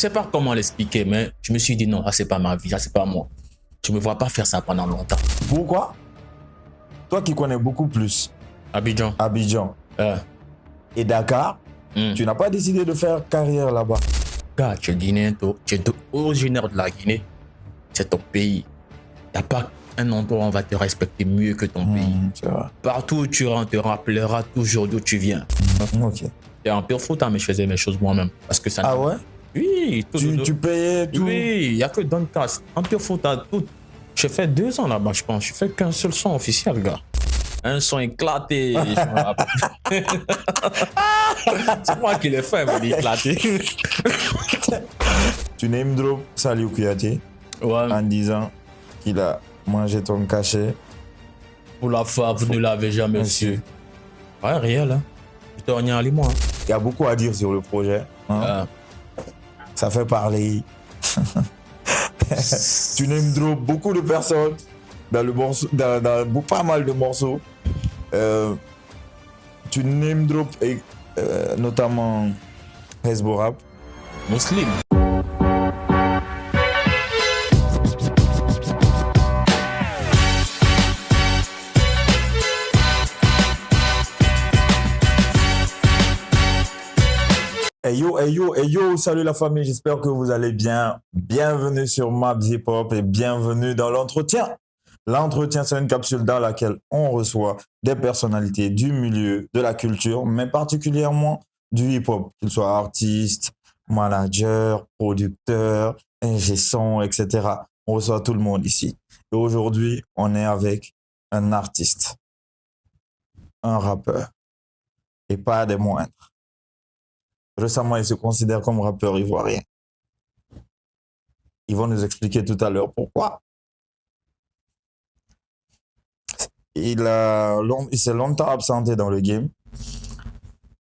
sais pas comment l'expliquer, mais je me suis dit non, c'est pas ma vie, c'est pas moi. Je me vois pas faire ça pendant longtemps. Pourquoi? Toi qui connais beaucoup plus Abidjan. Et Dakar, tu n'as pas décidé de faire carrière là-bas. Gars, tu es Guinéen, tu es originaire de la Guinée. C'est ton pays. T'as pas un endroit où on va te respecter mieux que ton pays. C'est vrai. Partout où tu rentres, on te rappellera toujours d'où tu viens. Ok. Et en pure foot, mais je faisais mes choses moi-même. Parce que ça. Ah ouais? Oui, Tu payais tout? Oui, il n'y a que dans le cas. En pure foot, tout. J'ai fait 2 ans là-bas, je pense. Je fais qu'un seul son officiel, gars. Un son éclaté. C'est moi qui l'ai fait, mais il est éclaté. Tu name drop Saliou Kouyaté en disant qu'il a mangé ton cachet. Pour la fois, vous ne l'avez jamais su. Ouais, réel, hein. Je te regarde moi. Il y a beaucoup à dire sur le projet. Hein? Ça fait parler. Tu name drop beaucoup de personnes dans le morceau, dans pas mal de morceaux. Tu name drop notamment Hezbollah. Muslim. Hey yo, salut la famille, j'espère que vous allez bien. Bienvenue sur Maps Hip Hop et bienvenue dans l'entretien. L'entretien, c'est une capsule dans laquelle on reçoit des personnalités du milieu, de la culture, mais particulièrement du hip hop, qu'ils soient artistes, managers, producteurs, ingé son, etc. On reçoit tout le monde ici. Et aujourd'hui, on est avec un artiste, un rappeur, et pas des moindres. Récemment, il se considère comme rappeur ivoirien. Ils vont nous expliquer tout à l'heure pourquoi. Il s'est longtemps absenté dans le game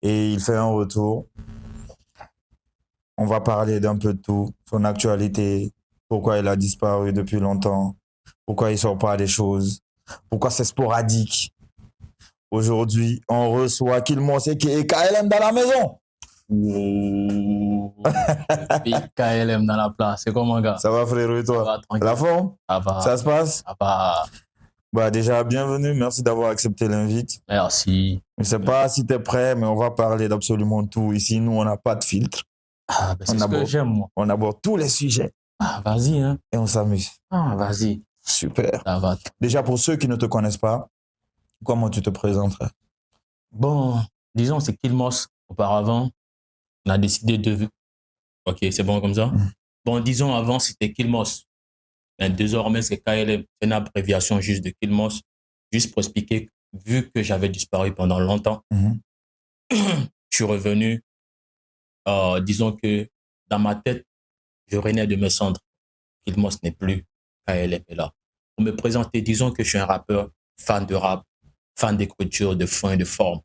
et il fait un retour. On va parler d'un peu de tout, son actualité, pourquoi il a disparu depuis longtemps, pourquoi il ne sort pas des choses, pourquoi c'est sporadique. Aujourd'hui, on reçoit Kilmos et KLM dans la maison. Wow. KLM dans la place, c'est comment, gars? Ça va, frérot, et toi? La forme? Ça va. Ça se passe? Ça va. Bah déjà, bienvenue, merci d'avoir accepté l'invite. Merci. Je ne sais pas si tu es prêt, mais on va parler d'absolument tout. Ici, nous, on n'a pas de filtre. Ah, ben c'est ce que j'aime, moi. On aborde tous les sujets. Ah, vas-y, hein. Et on s'amuse. Ah, vas-y. Super. Ça va. Déjà, pour ceux qui ne te connaissent pas, comment tu te présenterais? Bon, disons, c'est Kilmos. Auparavant, on a décidé de... Ok, c'est bon comme ça? Bon, disons, avant, c'était Kilmos. Mais désormais, c'est KLM. C'est une abréviation juste de Kilmos. Juste pour expliquer, vu que j'avais disparu pendant longtemps, je suis revenu. Disons que dans ma tête, je renais de mes cendres. Kilmos n'est plus, KLM est là. Pour me présenter, disons que je suis un rappeur, fan de rap, fan d'écriture, de fond et de forme.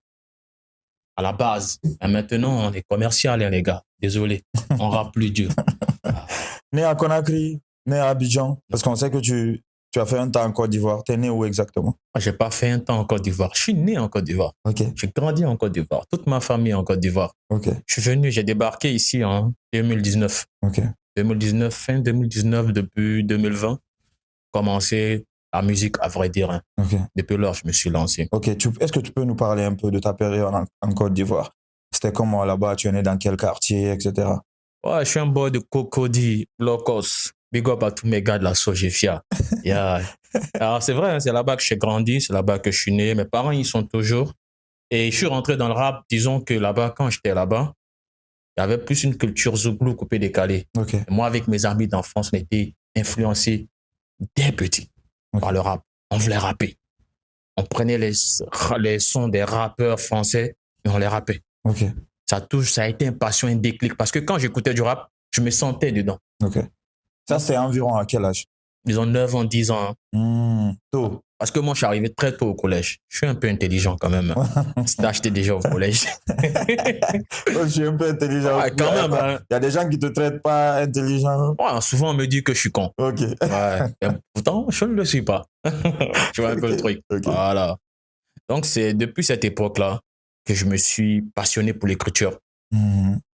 À la base. Et maintenant, on est commercial, hein, les gars. Désolé, on rappe plus dur. Né à Conakry, né à Abidjan, parce qu'on sait que tu as fait un temps en Côte d'Ivoire. Tu es né où exactement? Je n'ai pas fait un temps en Côte d'Ivoire. Je suis né en Côte d'Ivoire. Okay. J'ai grandi en Côte d'Ivoire. Toute ma famille est en Côte d'Ivoire. Okay. Je suis venu, j'ai débarqué ici en 2019. Okay. 2019, fin 2019, depuis 2020, commencé la musique, à vrai dire. Hein. Okay. Depuis lors, je me suis lancé. Ok, est-ce que tu peux nous parler un peu de ta période en Côte d'Ivoire? C'était comment là-bas? Tu es né dans quel quartier, etc.? Ouais, je suis un boy de Cocody, Locos. Big up à tous mes gars de la Sogefia. Yeah. Alors, c'est vrai, hein, c'est là-bas que j'ai grandi, c'est là-bas que je suis né. Mes parents, ils sont toujours. Et je suis rentré dans le rap, disons que là-bas, quand j'étais là-bas, il y avait plus une culture zouglou coupé décalé. Okay. Moi, avec mes amis d'enfance, on était influencés dès petits par le rap. On voulait rapper. On prenait les sons des rappeurs français et on les rappait. Okay. Ça a été une passion, un déclic. Parce que quand j'écoutais du rap, je me sentais dedans. Ok. Ça, c'est environ à quel âge? Ils ont 9 ans, 10 ans. Tôt. Parce que moi, je suis arrivé très tôt au collège. Je suis un peu intelligent quand même. J'étais déjà au collège. Je suis un peu intelligent. Ouais, quand même. Hein. Il y a des gens qui ne te traitent pas intelligent. Ouais, souvent, on me dit que je suis con. Ok. Ouais. Et pourtant, je ne le suis pas. Tu vois un peu le truc. Okay. Voilà. Donc, c'est depuis cette époque-là que je me suis passionné pour l'écriture.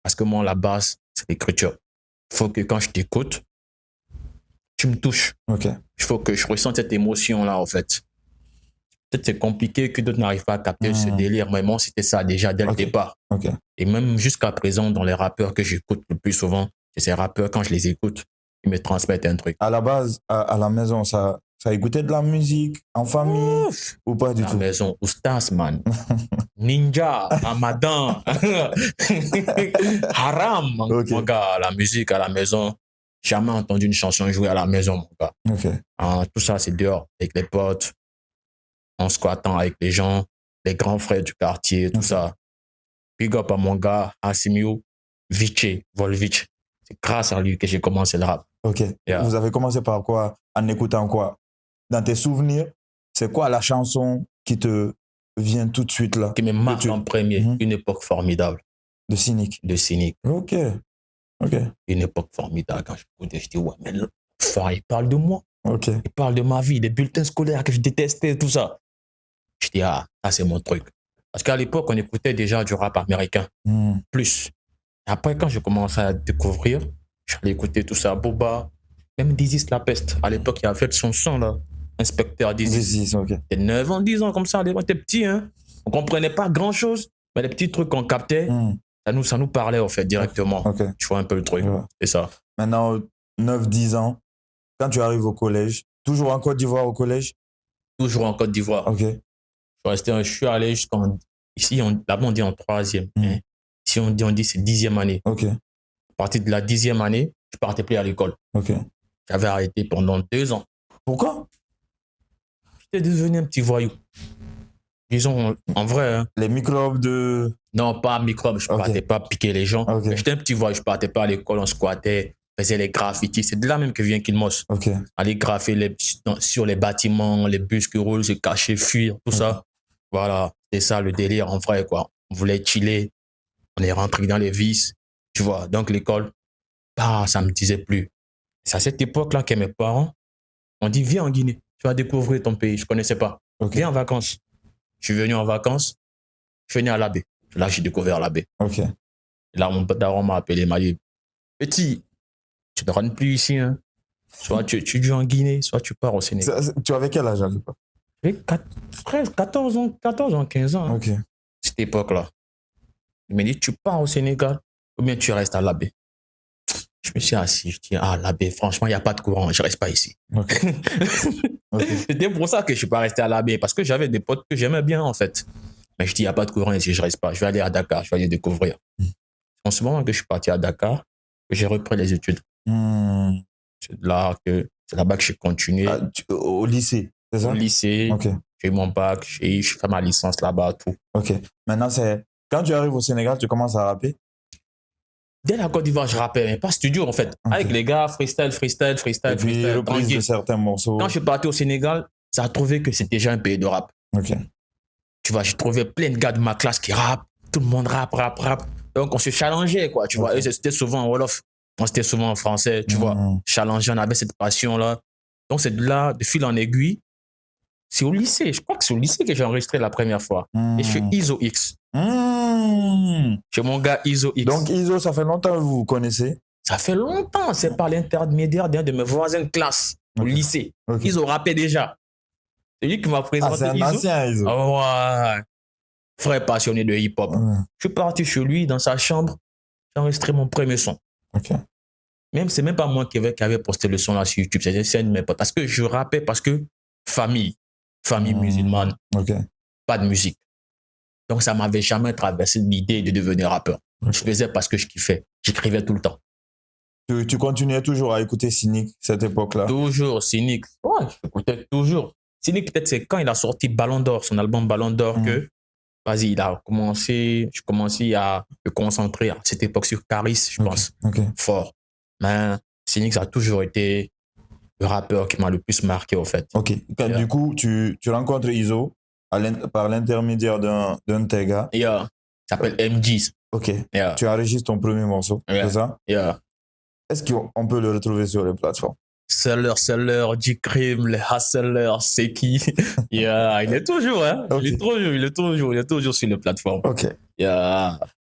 Parce que moi, la base, c'est l'écriture. Il faut que quand je t'écoute, tu me touches. Ok. Il faut que je ressente cette émotion-là, en fait. Peut-être c'est compliqué que d'autres n'arrivent pas à capter ce délire, mais moi, c'était ça déjà dès le départ. Ok. Et même jusqu'à présent, dans les rappeurs que j'écoute le plus souvent, c'est ces rappeurs, quand je les écoute, ils me transmettent un truc. À la base, à la maison, ça écoutait de la musique en famille ou pas du À la tout? maison, Oustas, man. Ninja, Ramadan, Haram, Ok. mon gars, la musique à la maison. Jamais entendu une chanson jouer à la maison, mon gars. Ok. Tout ça, c'est dehors, avec les potes, en squattant avec les gens, les grands frères du quartier, tout ça. Big up à mon gars, Asimio, Vici, Volvic. C'est grâce à lui que j'ai commencé le rap. Ok. Yeah. Vous avez commencé par quoi? En écoutant quoi? Dans tes souvenirs, c'est quoi la chanson qui te vient tout de suite là? Qui me marque en premier, une époque formidable. De Cynic. De Cynic. Ok. Ok. Une époque formidable. Quand j'écoutais, je dis, ouais, mais enfin, il parle de moi. Ok. Il parle de ma vie, des bulletins scolaires que je détestais, tout ça. Je dis, ah, ça c'est mon truc. Parce qu'à l'époque, on écoutait déjà du rap américain. Plus. Après, quand je commençais à découvrir, j'allais écouter tout ça, Boba, même Dizzy La Peste. À l'époque, il a fait son son, là. Inspecteur Dizzy. Ok. C'était 9 ans, 10 ans, comme ça. On était petits, hein. On comprenait pas grand-chose. Mais les petits trucs qu'on captait, ça nous parlait, en fait, directement. Ok. Tu vois un peu le truc. Ouais. C'est ça. Maintenant, 9-10 ans, quand tu arrives au collège, toujours en Côte d'Ivoire au collège? Toujours en Côte d'Ivoire. Ok. Je suis allé jusqu'en... Ici, là-bas, on dit en 3e. Hein. Ici, on dit c'est 10e année. Ok. À partir de la 10e année, je partais plus à l'école. Ok. J'avais arrêté pendant 2 ans. Pourquoi? J'étais devenu un petit voyou. Disons, en vrai. Hein. Les microbes de... Non, pas microbes. Je partais pas piquer les gens. Okay. J'étais un petit voyou. Je partais pas à l'école. On squattait, faisait les graffitis. C'est de là même que vient Kilmos. Ok. Aller graffer sur les bâtiments, les bus qui roulent, se cacher, fuir, tout ça. Voilà. C'est ça le délire en vrai, quoi. On voulait chiller. On est rentré dans les vices. Tu vois. Donc, l'école, ça me disait plus. C'est à cette époque-là que mes parents ont dit, viens en Guinée. Tu vas découvrir ton pays. Je connaissais pas. Okay. Viens en vacances. Je suis venu en vacances. Je suis venu à l'abbé. Là, j'ai découvert l'abbé. Ok. Là, mon daron m'a appelé. Il m'a dit, petit, tu ne rentres plus ici. Hein. Soit tu vis en Guinée, soit tu pars au Sénégal. Tu avais quel âge à l'époque? J'avais 14 ans, 15 ans. Hein, ok. Cette époque-là. Il m'a dit, tu pars au Sénégal ou bien tu restes à l'abbé. Je me suis assis. Je dis, l'abbé, franchement, il n'y a pas de courant. Je ne reste pas ici. Okay. Okay. C'était pour ça que je ne suis pas resté à l'abbé. Parce que j'avais des potes que j'aimais bien, en fait. Mais je dis, il n'y a pas de courant ici. Je ne reste pas. Je vais aller à Dakar. Je vais aller découvrir. En ce moment que je suis parti à Dakar, que j'ai repris les études. C'est là-bas que j'ai continué. Au lycée, c'est ça? Au lycée. Okay. J'ai eu mon bac. J'ai fait ma licence là-bas, tout. Ok. Maintenant, quand tu arrives au Sénégal, tu commences à rapper? Dès la Côte d'Ivoire, je rappais, mais pas studio en fait. Okay. Avec les gars, freestyle. Et puis, reprise de certains morceaux. Quand je suis parti au Sénégal, ça a trouvé que c'était déjà un pays de rap. Ok. Tu vois, j'ai trouvé plein de gars de ma classe qui rappent. Tout le monde rappe. Donc, on se challengeait, quoi. Tu vois, et c'était souvent en Wolof. On c'était souvent en français, tu vois. Challenger, on avait cette passion-là. Donc, c'est de là, de fil en aiguille. C'est au lycée. Je crois que c'est au lycée que j'ai enregistré la première fois. Et chez Iso X. Chez mon gars Iso X. Donc, Iso, ça fait longtemps que vous vous connaissez? Ça fait longtemps. C'est par l'intermédiaire d'un de mes voisins de classe au lycée. Iso rappait déjà. C'est lui qui m'a présenté c'est un Iso. ancien Iso. Oh, ouais. Frère passionné de hip-hop. Je suis parti chez lui, dans sa chambre. J'ai enregistré mon premier son. Ok. C'est même pas moi qui avait posté le son là sur YouTube. C'était un de mes potes. Parce que je rappais, parce que famille musulmane, pas de musique. Donc, ça m'avait jamais traversé l'idée de devenir rappeur. Je faisais parce que je kiffais. J'écrivais tout le temps. Tu continuais toujours à écouter Cynic, cette époque-là? Toujours, Cynic. Ouais, j'écoutais toujours. Cynic, peut-être, c'est quand il a sorti Ballon d'Or, son album Ballon d'Or, que, vas-y, je commençais à me concentrer à cette époque sur Caris, je pense. Fort. Mais Cynic, ça a toujours été le rappeur qui m'a le plus marqué, au fait. Ok. Du coup, tu rencontres Iso par l'intermédiaire d'un de tes gars. Il s'appelle MGs. Ok. Tu enregistres ton premier morceau, c'est ça? Est-ce qu'on peut le retrouver sur les plateformes? Seller, G-Crime, les Hustlers, c'est qui? Il est toujours, hein? Il est toujours sur les plateformes. Ok.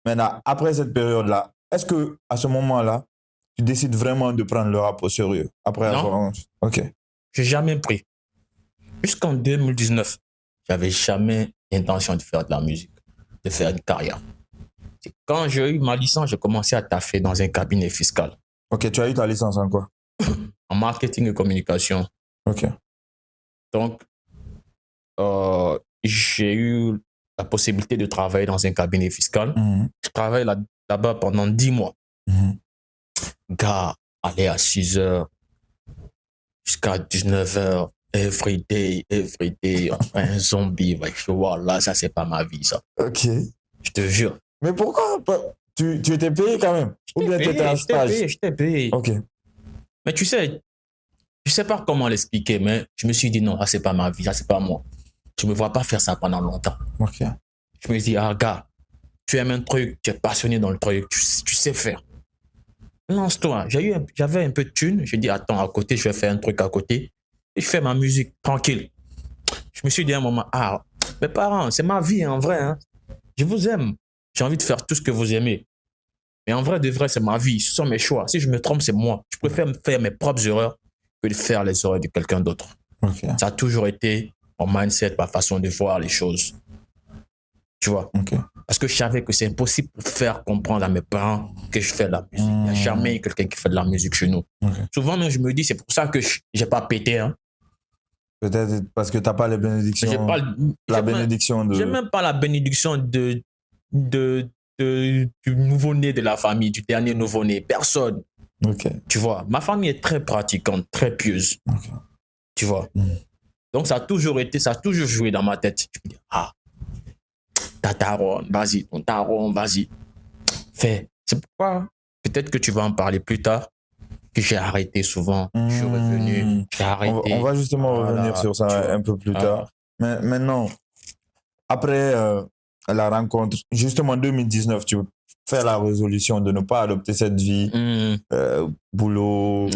Maintenant, après cette période-là, est-ce que à ce moment-là, tu décides vraiment de prendre le rap au sérieux après Non. avoir... Ok. J'ai jamais pris. Jusqu'en 2019, j'avais jamais l'intention de faire de la musique, de faire une carrière. C'est quand j'ai eu ma licence, j'ai commencé à taffer dans un cabinet fiscal Ok, tu as eu ta licence en quoi? en marketing et communication. Ok. Donc, j'ai eu la possibilité de travailler dans un cabinet fiscal. Mhm. Je travaille là-bas pendant 10 mois. Mhm. Gars, aller à 6 heures jusqu'à 19 heures, every day, un zombie. Ouais, je vois, là, ça, c'est pas ma vie, ça. Ok. Je te jure. Mais pourquoi tu étais payé quand même? Ou bien tu étais en stage? Je t'ai payé. Ok. Mais tu sais, je sais pas comment l'expliquer, mais je me suis dit non, ça, c'est pas ma vie, ça, c'est pas moi. Je me vois pas faire ça pendant longtemps. Ok. Je me dis, ah, gars, tu aimes un truc, tu es passionné dans le truc, tu sais faire. Lance-toi. J'avais un peu de thunes. Je dis, attends, à côté, je vais faire un truc à côté. Et je fais ma musique tranquille. Je me suis dit à un moment, ah, mes parents, c'est ma vie en vrai. Hein. Je vous aime. J'ai envie de faire tout ce que vous aimez. Mais en vrai, de vrai, c'est ma vie. Ce sont mes choix. Si je me trompe, c'est moi. Je préfère me faire mes propres erreurs que de faire les erreurs de quelqu'un d'autre. Ok. Ça a toujours été mon mindset, ma façon de voir les choses. Tu vois? Ok. Parce que je savais que c'est impossible de faire comprendre à mes parents que je fais de la musique. Il n'y a jamais quelqu'un qui fait de la musique chez nous. Ok. Souvent, je me dis, c'est pour ça que je n'ai pas pété. Hein. Peut-être parce que tu n'as pas les bénédictions. J'ai pas, la bénédiction de... J'ai même pas la bénédiction du nouveau-né de la famille, du dernier nouveau-né. Personne. Ok. Tu vois, ma famille est très pratiquante, très pieuse. Ok. Tu vois. Donc, ça a toujours joué dans ma tête. Je me dis, ah, ta taronne, vas-y, ton taron, vas-y. Fais. C'est pourquoi, peut-être que tu vas en parler plus tard, que j'ai arrêté souvent. Je suis revenu, j'ai arrêté. On va justement revenir sur ça un peu plus tard. Mais maintenant, après la rencontre, justement en 2019, tu fais la résolution de ne pas adopter cette vie. Boulot,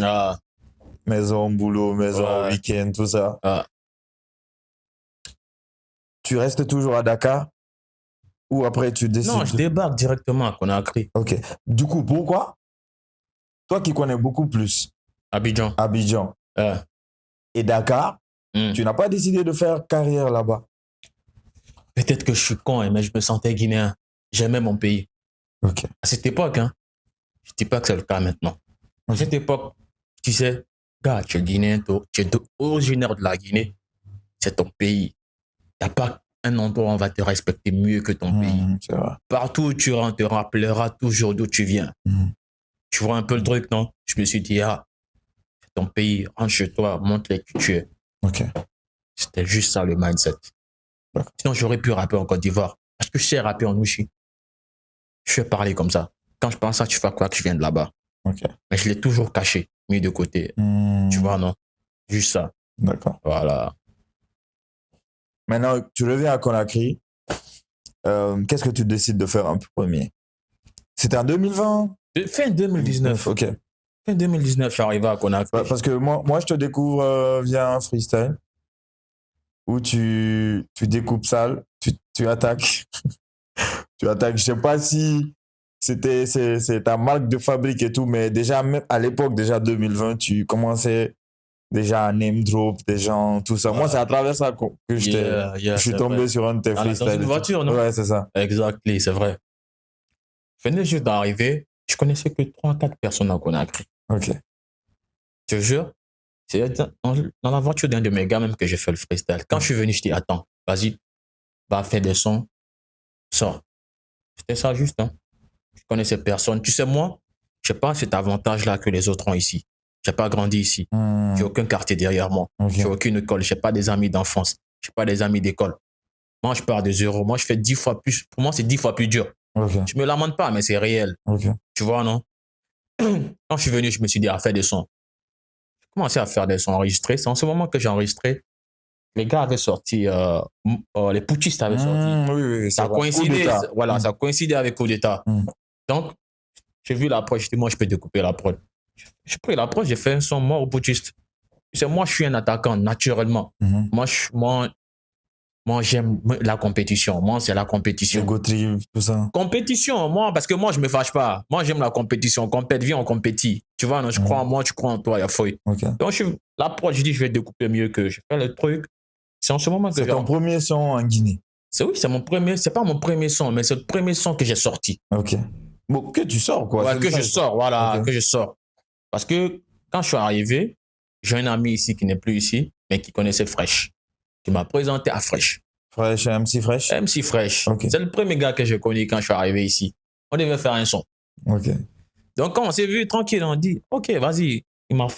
maison, boulot, maison, week-end, tout ça. Tu restes toujours à Dakar ou après tu décides? Non, je débarque directement à Conakry. Ok. Du coup, pourquoi? Toi qui connais beaucoup plus Abidjan et Dakar, tu n'as pas décidé de faire carrière là-bas? Peut-être que je suis con, mais je me sentais guinéen. J'aimais mon pays. Ok. À cette époque, hein, je ne dis pas que c'est le cas maintenant. À cette époque, tu sais, gars, tu es guinéen, tu es originaire de la Guinée, c'est ton pays. Il n'y a pas un endroit où on va te respecter mieux que ton pays. C'est vrai. Partout où tu rentres, on te rappellera toujours d'où tu viens. Tu vois un peu le truc, non? Je me suis dit, ah, c'est ton pays, rentre chez toi, montre-les qui tu es. Ok. C'était juste ça le mindset. Sinon, j'aurais pu rapper en Côte d'Ivoire. Parce que je sais rapper en Ouchi. Je fais parler comme ça. Quand je pense à ça, tu fais quoi que je viens de là-bas. Ok. Mais je l'ai toujours caché, mis de côté. Tu vois, non? Juste ça. D'accord. Voilà. Maintenant, tu reviens à Conakry. Qu'est-ce que tu décides de faire en premier? C'était en 2020? Fin 2019. Ok. Fin 2019, je suis arrivé à Conakry. Parce que moi, je te découvre via un freestyle où tu découpes sale, tu attaques. Tu attaques. Je sais pas si c'est ta marque de fabrique et tout, mais déjà, même à l'époque, déjà 2020, tu commençais déjà à name drop des gens, tout ça. Moi, c'est à travers ça que je suis tombé sur un de tes freestyles. Dans une voiture, non? Ouais, c'est ça. Exactement, c'est vrai. Je venais juste d'arriver. Je connaissais que 3-4 personnes à Conakry. Ok. Je te jure, c'est dans la voiture d'un de mes gars même que j'ai fait le freestyle. Quand je suis venu, je dis, attends, vas-y, va faire des sons, sors. C'était ça juste, hein. Je connaissais personne. Tu sais, moi, je n'ai pas cet avantage-là que les autres ont ici. Je n'ai pas grandi ici. J'ai aucun quartier derrière moi. Okay. J'ai aucune école. Je n'ai pas des amis d'enfance. Je n'ai pas des amis d'école. Moi, je pars de zéro. Moi, je fais 10 fois plus. Pour moi, c'est 10 fois plus dur. Okay. Je me lamente pas, mais c'est réel. Okay. Tu vois, non? Quand je suis venu, je me suis dit à faire des sons. J'ai commencé à faire des sons enregistrés. C'est en ce moment que j'ai enregistré. Les gars avaient sorti, les putschistes avaient sorti. Oui, ça coïncidait, voilà, ça coïncidait avec Coup d'État. Donc, j'ai vu l'approche, j'ai dit, moi, je peux découper la prod. J'ai pris l'approche, j'ai fait un son mort au putschiste. C'est moi, je suis un attaquant, naturellement. Moi, Moi, j'aime la compétition. Moi, c'est la compétition. Ego trip, tout ça. Compétition, moi, parce que moi, je me fâche pas. Moi, j'aime la compétition. Compète, viens, on compétit. Tu vois, non, je crois en moi, tu crois en toi, il y a feuille. Ok. Donc, l'approche, je dis, je vais découper mieux que je fais le truc. C'est en ce moment que C'est ton premier son en Guinée. Oui, c'est pas mon premier son, mais c'est le premier son que j'ai sorti. Ok. Bon, que tu sors, quoi. Ouais, que je sors, voilà, Ok. que je sors. Parce que quand je suis arrivé, j'ai un ami ici qui n'est plus ici, mais qui connaissait Fresh. Qui m'a présenté à Fresh. Fresh, MC Fresh. MC Fresh. Ok. C'est le premier gars que j'ai connu quand je suis arrivé ici. On devait faire un son. Ok. Donc, quand on s'est vu tranquille, on dit, OK, vas-y.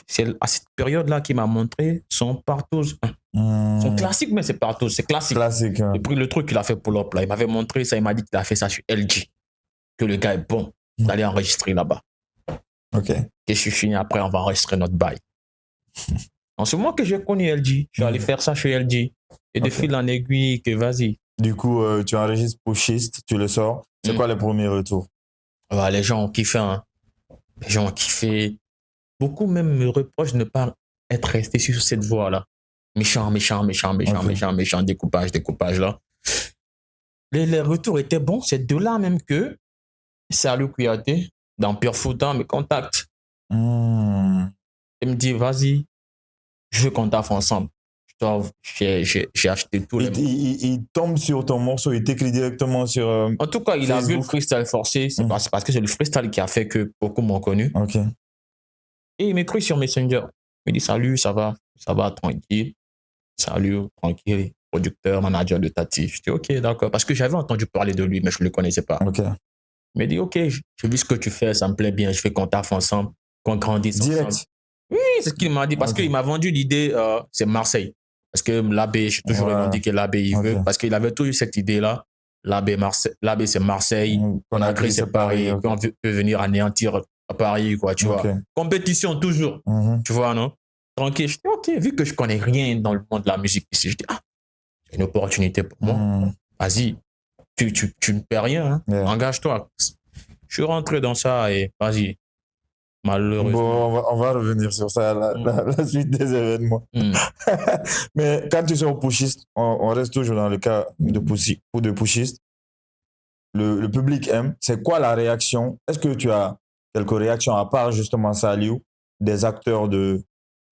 C'est à cette période-là qu'il m'a montré son partout. Son classique, mais c'est partout. C'est classique. Classique. Et puis, le truc qu'il a fait pour l'op, là, il m'avait montré ça. Il m'a dit qu'il a fait ça sur LG. Que le gars est bon. D'aller enregistrer là-bas. Ok. Et je suis fini. Après, on va enregistrer notre bail. En ce moment que j'ai connu LG, je suis allé faire ça chez LG. Et de fil en aiguille, que vas-y. Du coup, tu enregistres Pushist, tu le sors. C'est quoi les premiers retours? Ouais, les gens ont kiffé. Hein. Les gens ont kiffé. Beaucoup même me reprochent de ne pas être resté sur cette voie-là. Méchant, découpage là. Les retours étaient bons. C'est de là même que Salut Kouyaté, dans Pure Fouta, me contacte. Il me dit, vas-y, je veux qu'on taffe ensemble. J'ai acheté tout. Il tombe sur ton morceau, il t'écrit directement sur. En tout cas, il Facebook. a vu le freestyle forcé. C'est parce que c'est le freestyle qui a fait que beaucoup m'ont connu. Ok. Et il m'écrit sur Messenger. Il me dit, salut, ça va, tranquille. Salut, tranquille, producteur, manager de Tati. Je dis, ok, d'accord. Parce que j'avais entendu parler de lui, mais je ne le connaissais pas. Ok. Il m'a dit, ok, j'ai vu ce que tu fais, ça me plaît bien, je fais qu'on taffe ensemble, qu'on grandisse Direct. ensemble. Oui, c'est ce qu'il m'a dit, parce qu'il m'a vendu l'idée, c'est Marseille. Parce que l'abbé, j'ai toujours revendiqué l'abbé, il veut, parce qu'il avait toujours cette idée-là. L'abbé, c'est Marseille, Conakry, c'est Paris, on peut venir anéantir à Paris, quoi, tu vois. Compétition, toujours, tu vois, non? Tranquille, je dis, ok, vu que je connais rien dans le monde de la musique ici, je dis, c'est une opportunité pour moi. Vas-y, tu ne perds rien, hein. Engage-toi. Je suis rentré dans ça et vas-y. Malheureusement. Bon, on va revenir sur ça, la suite des événements. Mais quand tu sors Pushist, on reste toujours dans le cas de Pushist. Le public aime. C'est quoi la réaction? Est-ce que tu as quelques réactions à part justement Saliou, des acteurs du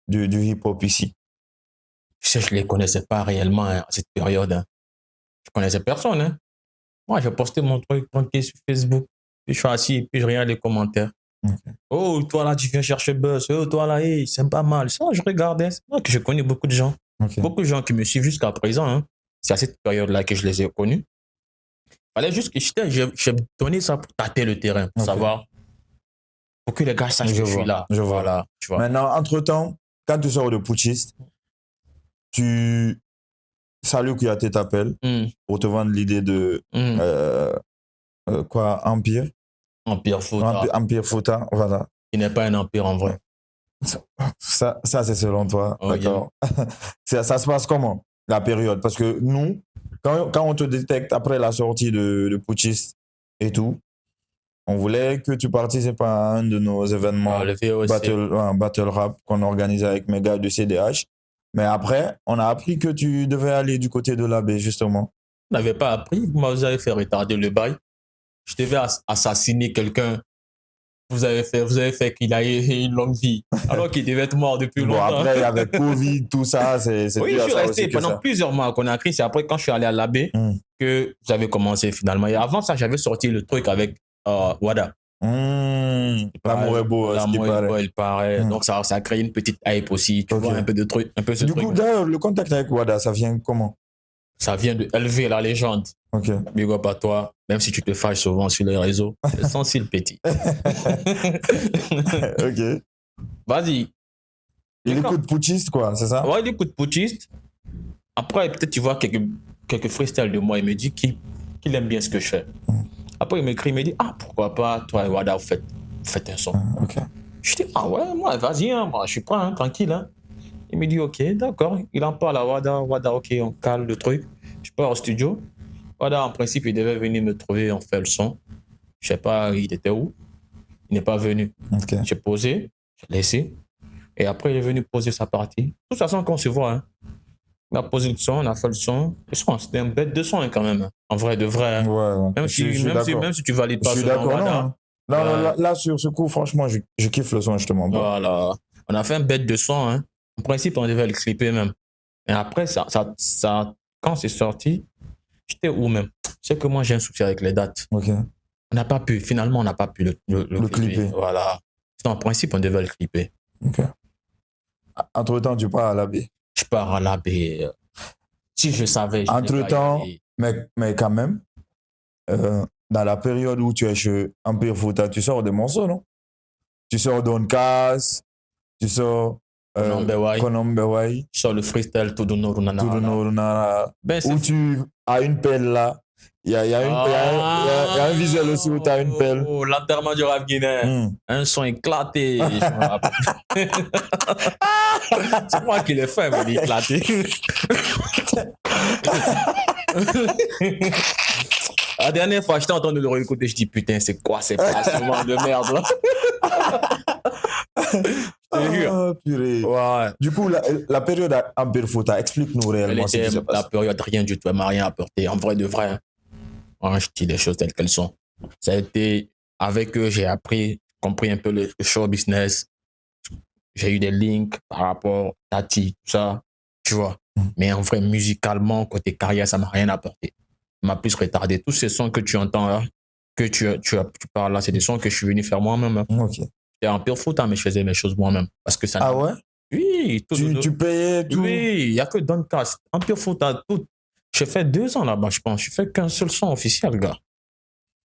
hip-hop ici? Je ne les connaissais pas réellement à cette période. Hein. Je ne connaissais personne. Hein. Moi, j'ai posté mon truc tranquille sur Facebook. Puis je suis assis et puis je regarde les commentaires. Oh, toi là, tu viens chercher buzz. Oh, toi là, hey, c'est pas mal. Ça, je regardais. C'est moi que je connais beaucoup de gens. Beaucoup de gens qui me suivent jusqu'à présent. Hein. C'est à cette période-là que je les ai connus. Il fallait juste que j'ai donné ça pour tâter le terrain, pour savoir, pour que les gars sachent que je suis là. Je vois. Voilà, tu vois. Maintenant, entre-temps, quand tu sors de Pushist, Salut Kouyaté t'appelle pour te vendre l'idée de Empire. Empire Fouta. Empire Fouta, voilà. Il n'est pas un empire en vrai. Ça c'est selon toi, d'accord. Ça se passe comment, la période? Parce que nous, quand on te détecte après la sortie de Pushist et tout, on voulait que tu participes à un de nos événements battle rap qu'on organisait avec mes gars du CDH. Mais après, on a appris que tu devais aller du côté de l'AB, justement. On n'avait pas appris. Vous avez fait retarder le bail. Je devais assassiner quelqu'un. Vous avez fait qu'il ait une longue vie. Alors qu'il devait être mort depuis longtemps. Après, avec Covid, tout ça, c'est oui, je suis resté pendant plusieurs mois à Conakry. C'est après, quand je suis allé à l'AB, que vous avez commencé finalement. Et avant ça, j'avais sorti le truc avec Wada. L'amour est beau, il paraît. Donc, ça a créé une petite hype aussi. Tu vois, un peu de truc. Du coup, d'ailleurs, le contact avec Wada, ça vient comment? Ça vient de LV, la légende. Ok. Big up à toi, même si tu te fâches souvent sur les réseaux. C'est sensible, petit. Ok. Vas-y. Il écoute Pushist, quoi, c'est ça? Ouais, il écoute Pushist. Après, peut-être tu vois quelques freestyles de moi. Il me dit qu'il aime bien ce que je fais. Après, il m'écrit, il me dit, pourquoi pas, toi et Wada, vous faites un son. Ok. Je dis, ouais, moi, vas-y, hein, moi, je suis prêt, hein, tranquille. Hein. Il me dit, ok, d'accord. Il en parle à Wada. Wada, ok, on cale le truc. Je pars au studio. Wada, en principe, il devait venir me trouver, on fait le son. Je sais pas, il était où. Il n'est pas venu. Okay. J'ai posé, j'ai laissé. Et après, il est venu poser sa partie. De toute façon, quand on se voit, hein, On a posé le son, on a fait le son. Le son, c'était un bête de son hein, quand même. Hein. En vrai, de vrai. Hein. Ouais. Même, même si tu valides pas Je suis ce d'accord, nom, non. là. Hein. Là, sur ce coup, franchement, je kiffe le son, je te mens pas. Voilà. On a fait un bête de son. Hein. En principe, on devait le clipper même. Et après, quand c'est sorti, j'étais où même? C'est que moi, j'ai un souci avec les dates. Ok. Finalement, on n'a pas pu le clipper. Voilà. En principe, on devait le clipper. Ok. Entre-temps, tu pars à la baie. Je pars à la baie. Si je savais. Entre-temps, mais quand même, dans la période où tu es chez Empire Fouta, tu sors des morceaux, non? Tu sors Don Cass, tu sors Konombewai. Je sors le freestyle Tudunurunara. Ben, où tu as une pelle là. Il y a un visuel aussi où tu as une pelle. Oh, l'enterrement du rap guinéen. Un son éclaté. C'est moi qui l'ai fait, mais il est éclaté. La dernière fois, j'étais en train de le réécouter, je dis putain, c'est quoi ces placements de merde là? Purée. Ouais. Du coup, la période Empire Fouta, explique-nous réellement ce qui s'est passé. La période, rien du tout, elle m'a rien apporté. En vrai de vrai. Hein. Je dis les choses telles qu'elles sont. Ça a été, avec eux, j'ai compris un peu le show business. J'ai eu des links par rapport à Tati, tout ça, tu vois. Mais en vrai, musicalement, côté carrière, ça m'a rien apporté. Ça m'a plus retardé. Tous ces sons que tu entends là, que tu parles là, c'est des sons que je suis venu faire moi-même. Hein. Ok. J'étais en pure faute, mais je faisais mes choses moi-même. Parce que ça. Ah ouais? Oui. Tu payais tout? Oui, il n'y a que Don Cass. En pure faute, tout. J'ai fait 2 ans là-bas, je pense. Je fais qu'un seul son officiel, gars.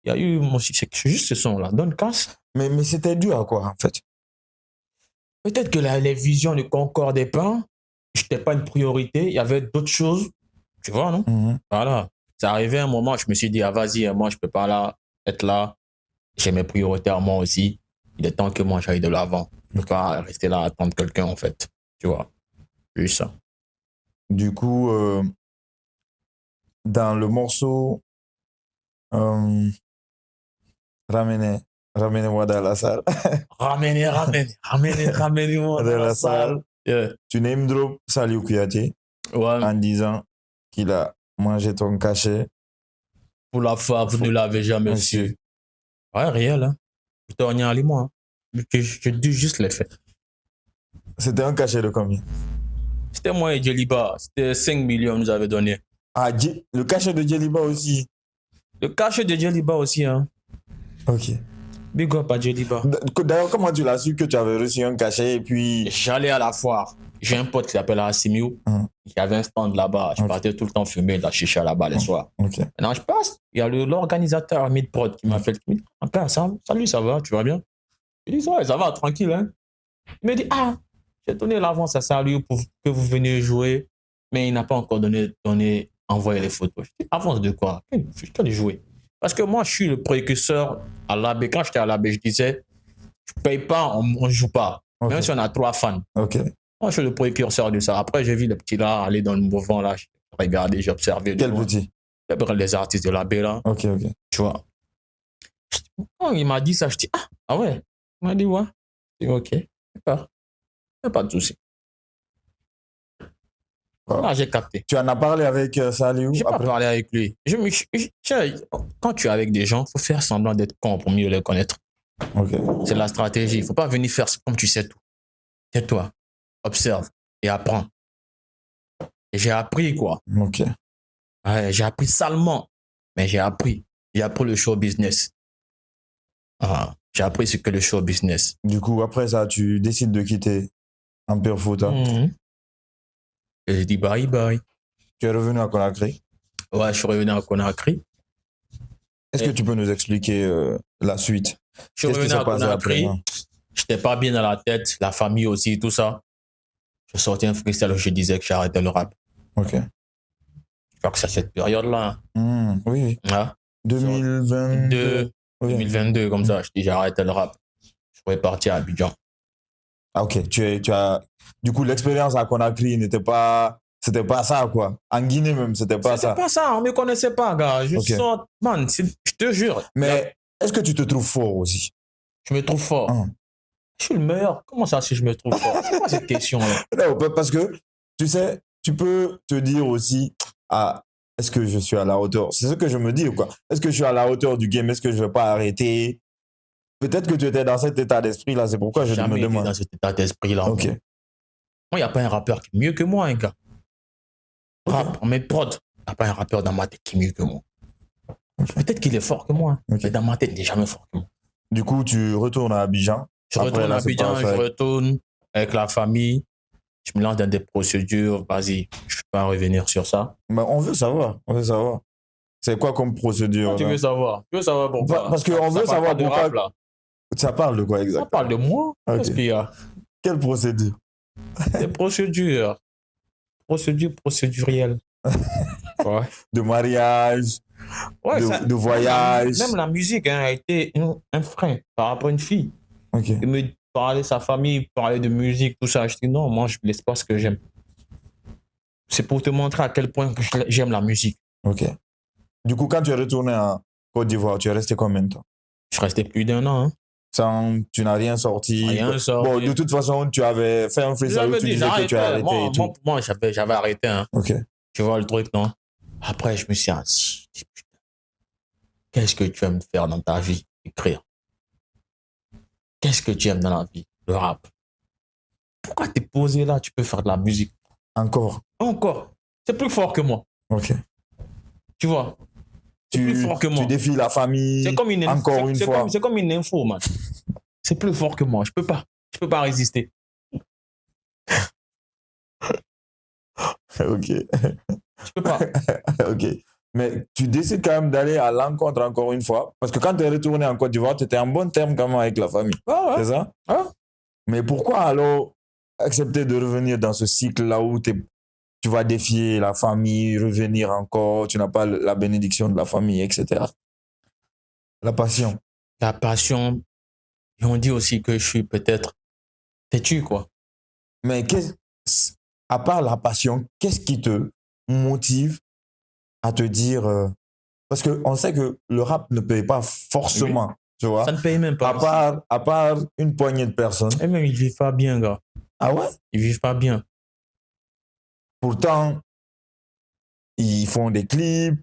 Il y a eu c'est juste ce son-là. Don Cass. Mais c'était dû à quoi, en fait? Peut-être que les visions ne concordaient pas. Je n'étais pas une priorité. Il y avait d'autres choses. Tu vois, non? Voilà. Ça arrivait un moment, je me suis dit, ah, vas-y, moi, je ne peux pas être là. J'ai mes priorités à moi aussi. Il est temps que moi, j'aille de l'avant. Je ne peux pas rester là à attendre quelqu'un, en fait. Tu vois? Juste ça. Du coup, dans le morceau Ramenez-moi dans la salle. Ramenez-moi dans la salle. Yeah. Tu name drop Saliou Kouyaté en disant qu'il a mangé ton cachet. Pour la fois, vous ne l'avez jamais su. Ouais, réel. Hein. Je te reviens à moi. Je dis juste les faits. C'était un cachet de combien? C'était moi et Djeliba. C'était 5 millions nous avait donné. Ah, le cachet de Djeliba aussi? Le cachet de Djeliba aussi. Hein. Ok. Big up à Djeliba. D'ailleurs, comment tu l'as su que tu avais reçu un cachet et puis... J'allais à la foire. J'ai un pote qui s'appelle Assimiou. Il avait un stand là-bas. Je partais tout le temps fumer de la chicha là-bas les soirs. Maintenant, je passe. Il y a l'organisateur Midprod qui m'appelle. Salut, ça va? Tu vas bien? Je dis, ouais, ça va, tranquille. Hein? Il me dit, j'ai donné l'avance à Saliou pour que vous veniez jouer, mais il n'a pas encore envoyé les photos. Je dis, avance de quoi? Quel jouer? Parce que moi, je suis le précurseur à l'AB. Quand j'étais à l'AB, je disais, je ne paye pas, on ne joue pas. Même si on a 3 fans. Ok. Moi, je suis le précurseur de ça. Après, j'ai vu le petit là aller dans le mouvement là. J'ai regardé, j'ai observé. Quel petit? Les artistes de l'AB là. Ok. Tu vois. Quand il m'a dit ça, je dis, ah ouais. Il m'a dit, ouais. Je dis, ok. D'accord. Il n'y a pas de souci. Là, j'ai capté. Tu en as parlé avec Saliou? Je n'ai pas parlé avec lui. Quand tu es avec des gens, il faut faire semblant d'être con pour mieux les connaître. Okay. C'est la stratégie. Il ne faut pas venir faire comme tu sais tout. Tais-toi, observe et apprends. Et j'ai appris, quoi. Ok. Ouais, j'ai appris salement, mais j'ai appris. J'ai appris le show business. J'ai appris ce que le show business. Du coup, après ça, tu décides de quitter Empire Fouta. Et j'ai dit bye bye. Tu es revenu à Conakry? Ouais, je suis revenu à Conakry. Est-ce que tu peux nous expliquer la suite? Je suis revenu à Conakry. Je n'étais pas bien dans la tête, la famille aussi, tout ça. Je sortais un freestyle où je disais que j'arrêtais le rap. Ok. Je crois que c'est cette période-là. Oui. Ouais. 2022. 2022, comme ça. Je dis j'arrêtais le rap. Je pourrais partir à Abidjan. Ah, ok. Tu as... Du coup, l'expérience à Conakry c'était pas ça, quoi. En Guinée même, c'était pas ça. C'était pas ça, on me connaissait pas, gars. Je te jure. Mais est-ce que tu te trouves fort aussi? Je me trouve fort. Je suis le meilleur. Comment ça, si je me trouve fort? C'est quoi cette question-là? Non, parce que, tu sais, tu peux te dire aussi, ah, est-ce que je suis à la hauteur? C'est ce que je me dis, quoi. Est-ce que je suis à la hauteur du game? Est-ce que je vais pas arrêter? Peut-être que tu étais dans cet état d'esprit-là, c'est pourquoi je me Jamais été demande. dans cet état d'esprit-là. Ok. Moi, il n'y a pas un rappeur qui est mieux que moi, un gars. Rap, en mode prod, il n'y a pas un rappeur dans ma tête qui est mieux que moi. Peut-être qu'il est fort que moi, Ok. mais dans ma tête, il n'est jamais fort que moi. Du coup, tu retournes à Abidjan. Je Après, retourne là, à c'est Abidjan, pas je ça. retourne avec la famille, je me lance dans des procédures, vas-y, je ne vais pas revenir sur ça. Mais on veut savoir, on veut savoir. C'est quoi comme procédure? Tu là? veux savoir? Tu veux savoir pourquoi? Parce qu'on veut Ça parle savoir pas de pourquoi. rap, là. Ça parle de quoi Ça exactement? parle de moi. Ok. Qu'est-ce qu'il y a? Quelle procédure? Des procédures. Procédures procédurielles. Ouais. De mariage, Ouais, de voyage. Même la musique hein, a été un frein par rapport à une fille. Ok. Il me parlait de sa famille, parlait de musique, tout ça. Je dis non, moi, je ne laisse pas ce que j'aime. C'est pour te montrer à quel point que j'aime la musique. Ok. Du coup, quand tu es retourné en Côte d'Ivoire, tu es resté combien de temps? Je suis resté plus d'1 an. Hein. Tu n'as rien sorti. Rien sorti. Bon, de toute façon, tu avais fait un freestyle où tu disais que tu as arrêté et tout. Moi, j'avais arrêté. Hein. Ok. Tu vois le truc, non? Après, je me suis assis. Je dis, putain, qu'est-ce que tu aimes faire dans ta vie? Écrire. Qu'est-ce que tu aimes dans la vie? Le rap. Pourquoi t'es posé là? Tu peux faire de la musique. Encore. C'est plus fort que moi. Ok. Tu vois? C'est plus fort que moi. Tu défies la famille. C'est comme une info. Encore une fois. C'est comme une info, man. C'est plus fort que moi. Je peux pas résister. Ok. Je peux pas. Ok. Mais tu décides quand même d'aller à l'encontre encore une fois. Parce que quand tu es retourné en Côte d'Ivoire, tu étais en bon terme quand même avec la famille. Ouais. C'est ça? Ouais. Mais pourquoi alors accepter de revenir dans ce cycle-là où tu vas défier la famille, revenir encore, tu n'as pas la bénédiction de la famille, etc. La passion. La passion. Et on dit aussi que je suis peut-être têtu, quoi. Mais à part la passion, qu'est-ce qui te motive à te dire... parce qu'on sait que le rap ne paye pas forcément, oui. Tu vois. Ça ne paye même pas. À part une poignée de personnes. Et même, ils ne vivent pas bien, gars. Ah ouais? Ils ne vivent pas bien. Pourtant, ils font des clips,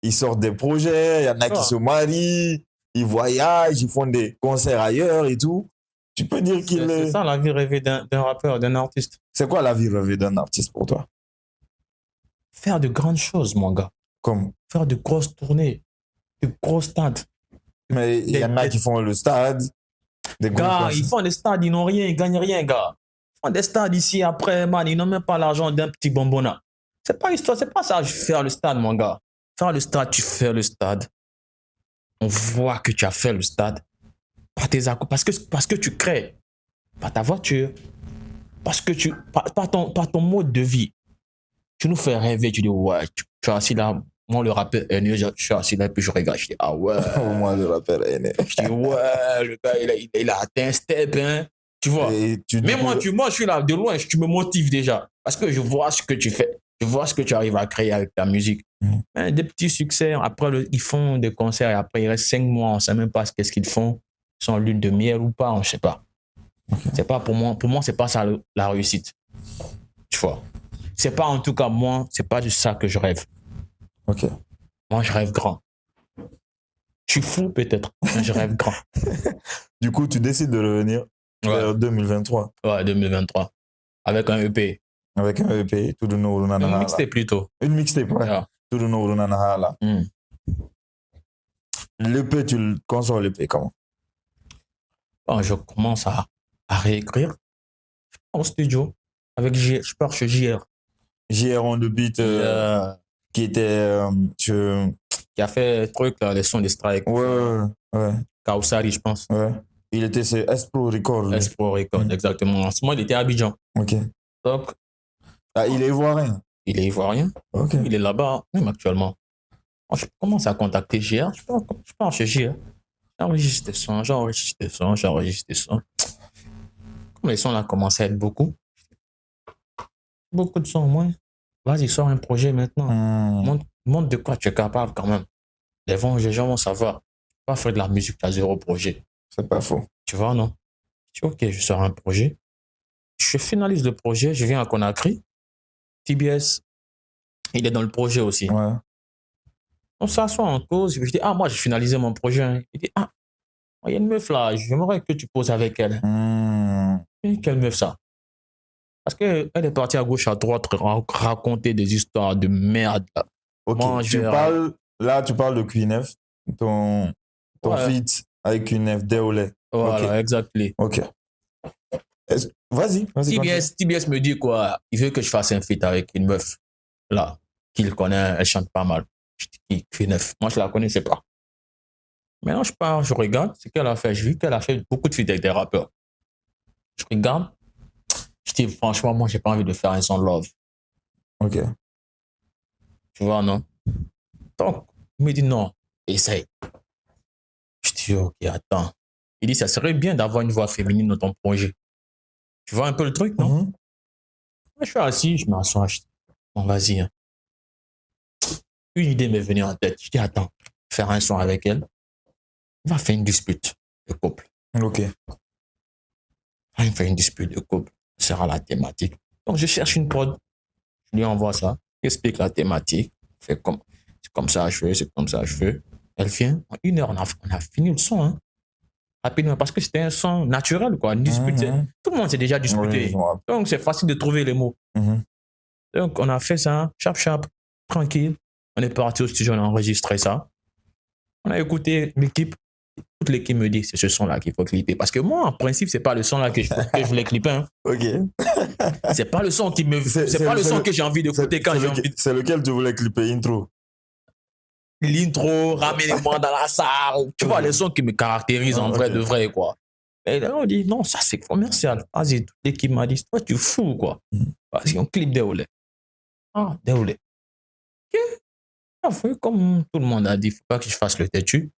ils sortent des projets, il y en a qui se marient, ils voyagent, ils font des concerts ailleurs et tout. Tu peux dire qu'il est... C'est ça la vie rêvée d'un rappeur, d'un artiste. C'est quoi la vie rêvée d'un artiste pour toi? Faire de grandes choses, mon gars. Comme? Faire de grosses tournées, de gros stades. Mais il y en a qui font le stade. Des gars, ils font des stades, ils n'ont rien, ils gagnent rien, gars. Ils font des stades ici, après, man, ils n'ont même pas l'argent d'un petit bonbonna. C'est pas histoire, c'est pas ça, faire le stade, mon gars. Faire le stade, tu fais le stade. On voit que tu as fait le stade. Par tes accords, parce que tu crées. Par ta voiture. Parce que par ton mode de vie. Tu nous fais rêver, tu dis, ouais, tu es assis là. Moi, le rappeur est né, je suis assis là, puis je regarde, je dis, ah ouais. Moi, le rappeur est né. Je dis, ouais, le gars, il a atteint un step, hein. Tu vois. Mais moi, je suis là de loin, tu me motives déjà. Parce que je vois ce que tu fais. Je vois ce que tu arrives à créer avec ta musique. Des petits succès. Après, ils font des concerts et après, il reste 5 mois. On ne sait même pas ce qu'ils font. Ils sont en lune de miel ou pas, on ne sait pas. Okay. C'est pas pour moi, c'est pas ça la réussite. Tu vois. C'est pas en tout cas moi, c'est pas de ça que je rêve. Ok. Moi, je rêve grand. Je suis fou peut-être, mais je rêve grand. Du coup, tu décides de revenir vers 2023. Ouais, 2023. Avec un EP. Avec un EP, tout de nous, une mixtape plutôt. Une mixtape, ouais. Yeah. Tout de nous, là. L'EP, tu le consommes l'EP comment? Bon, je commence à réécrire en studio avec JR. Je pars chez JR. JR on the beat qui était qui a fait truc là, les sons des strikes. Ouais. Kausari, je pense. Ouais. Il était chez Espro Record. Espro Record, exactement. En ce moment, il était à Abidjan. Ok. Donc. Ah, il est ivoirien. Il est ivoirien. Ok. Il est là-bas, même actuellement. Je commence à contacter JR. Je pars chez JR. J'enregistre des sons. Comme les sons là commencent à être beaucoup de sons au moins. Vas-y, sors un projet maintenant. Montre de quoi tu es capable quand même. Les gens vont savoir. Pas faire de la musique, tu as 0 projet. C'est pas faux. Tu vois, non? Je dis, ok, je sors un projet. Je finalise le projet, je viens à Conakry. TBS, il est dans le projet aussi. Ouais. On s'assoit en cause. Je dis, moi, j'ai finalisé mon projet. Il dit, il y a une meuf là, j'aimerais que tu poses avec elle. Et quelle meuf ça? Parce qu'elle est partie à gauche, à droite, raconter des histoires de merde. Là. Ok, Moi, tu parles de QNF, ton feat avec QNF, Déolé. Voilà, okay. exactement. Ok. Vas-y. TBS me dit quoi? Il veut que je fasse un feat avec une meuf, là, qu'il connaît, elle chante pas mal. Je dis, QNF. Moi, je la connaissais pas. Maintenant, je pars, je regarde ce qu'elle a fait. Je vis qu'elle a fait beaucoup de feats avec des rappeurs. Je regarde. Je dis, franchement, moi, j'ai pas envie de faire un son love. Ok. Tu vois, non? Donc, il me dit non, essaye. Je dis, ok, attends. Il dit, ça serait bien d'avoir une voix féminine dans ton projet. Tu vois un peu le truc, non? Je suis assis, je m'assois. Je dis, bon, vas-y. Hein. Une idée m'est venue en tête. Je dis, attends, faire un son avec elle. On va faire une dispute de couple. Ok. On va faire une dispute de couple. Ce sera la thématique. Donc, je cherche une prod. Je lui envoie ça. J'explique la thématique. C'est comme ça, je fais. C'est comme ça, je fais. Elle vient. En 1 heure, on a fini le son. Hein. Rapidement, parce que c'était un son naturel, quoi. Une dispute. Tout le monde s'est déjà disputé. Oui, donc, c'est facile de trouver les mots. Donc, on a fait ça, chap, tranquille. On est parti au studio, on a enregistré ça. On a écouté l'équipe. Toute l'équipe me dit, c'est ce son-là qu'il faut clipper. Parce que moi, en principe, c'est pas le son-là que je voulais clipper. Hein. Ok. C'est pas le son qui me... C'est pas le son que j'ai envie d'écouter quand j'ai envie... C'est lequel tu voulais clipper, intro? L'intro, ramenez-moi dans la salle. Tu vois, les sons qui me caractérisent en vrai de vrai, quoi. Et là, on dit, non, ça, c'est commercial. Vas-y, toute l'équipe m'a dit, toi, tu fous, quoi. Vas-y, on clip Déolé. Déolé. Ok. Enfin, comme tout le monde a dit, il ne faut pas que je fasse le têtu.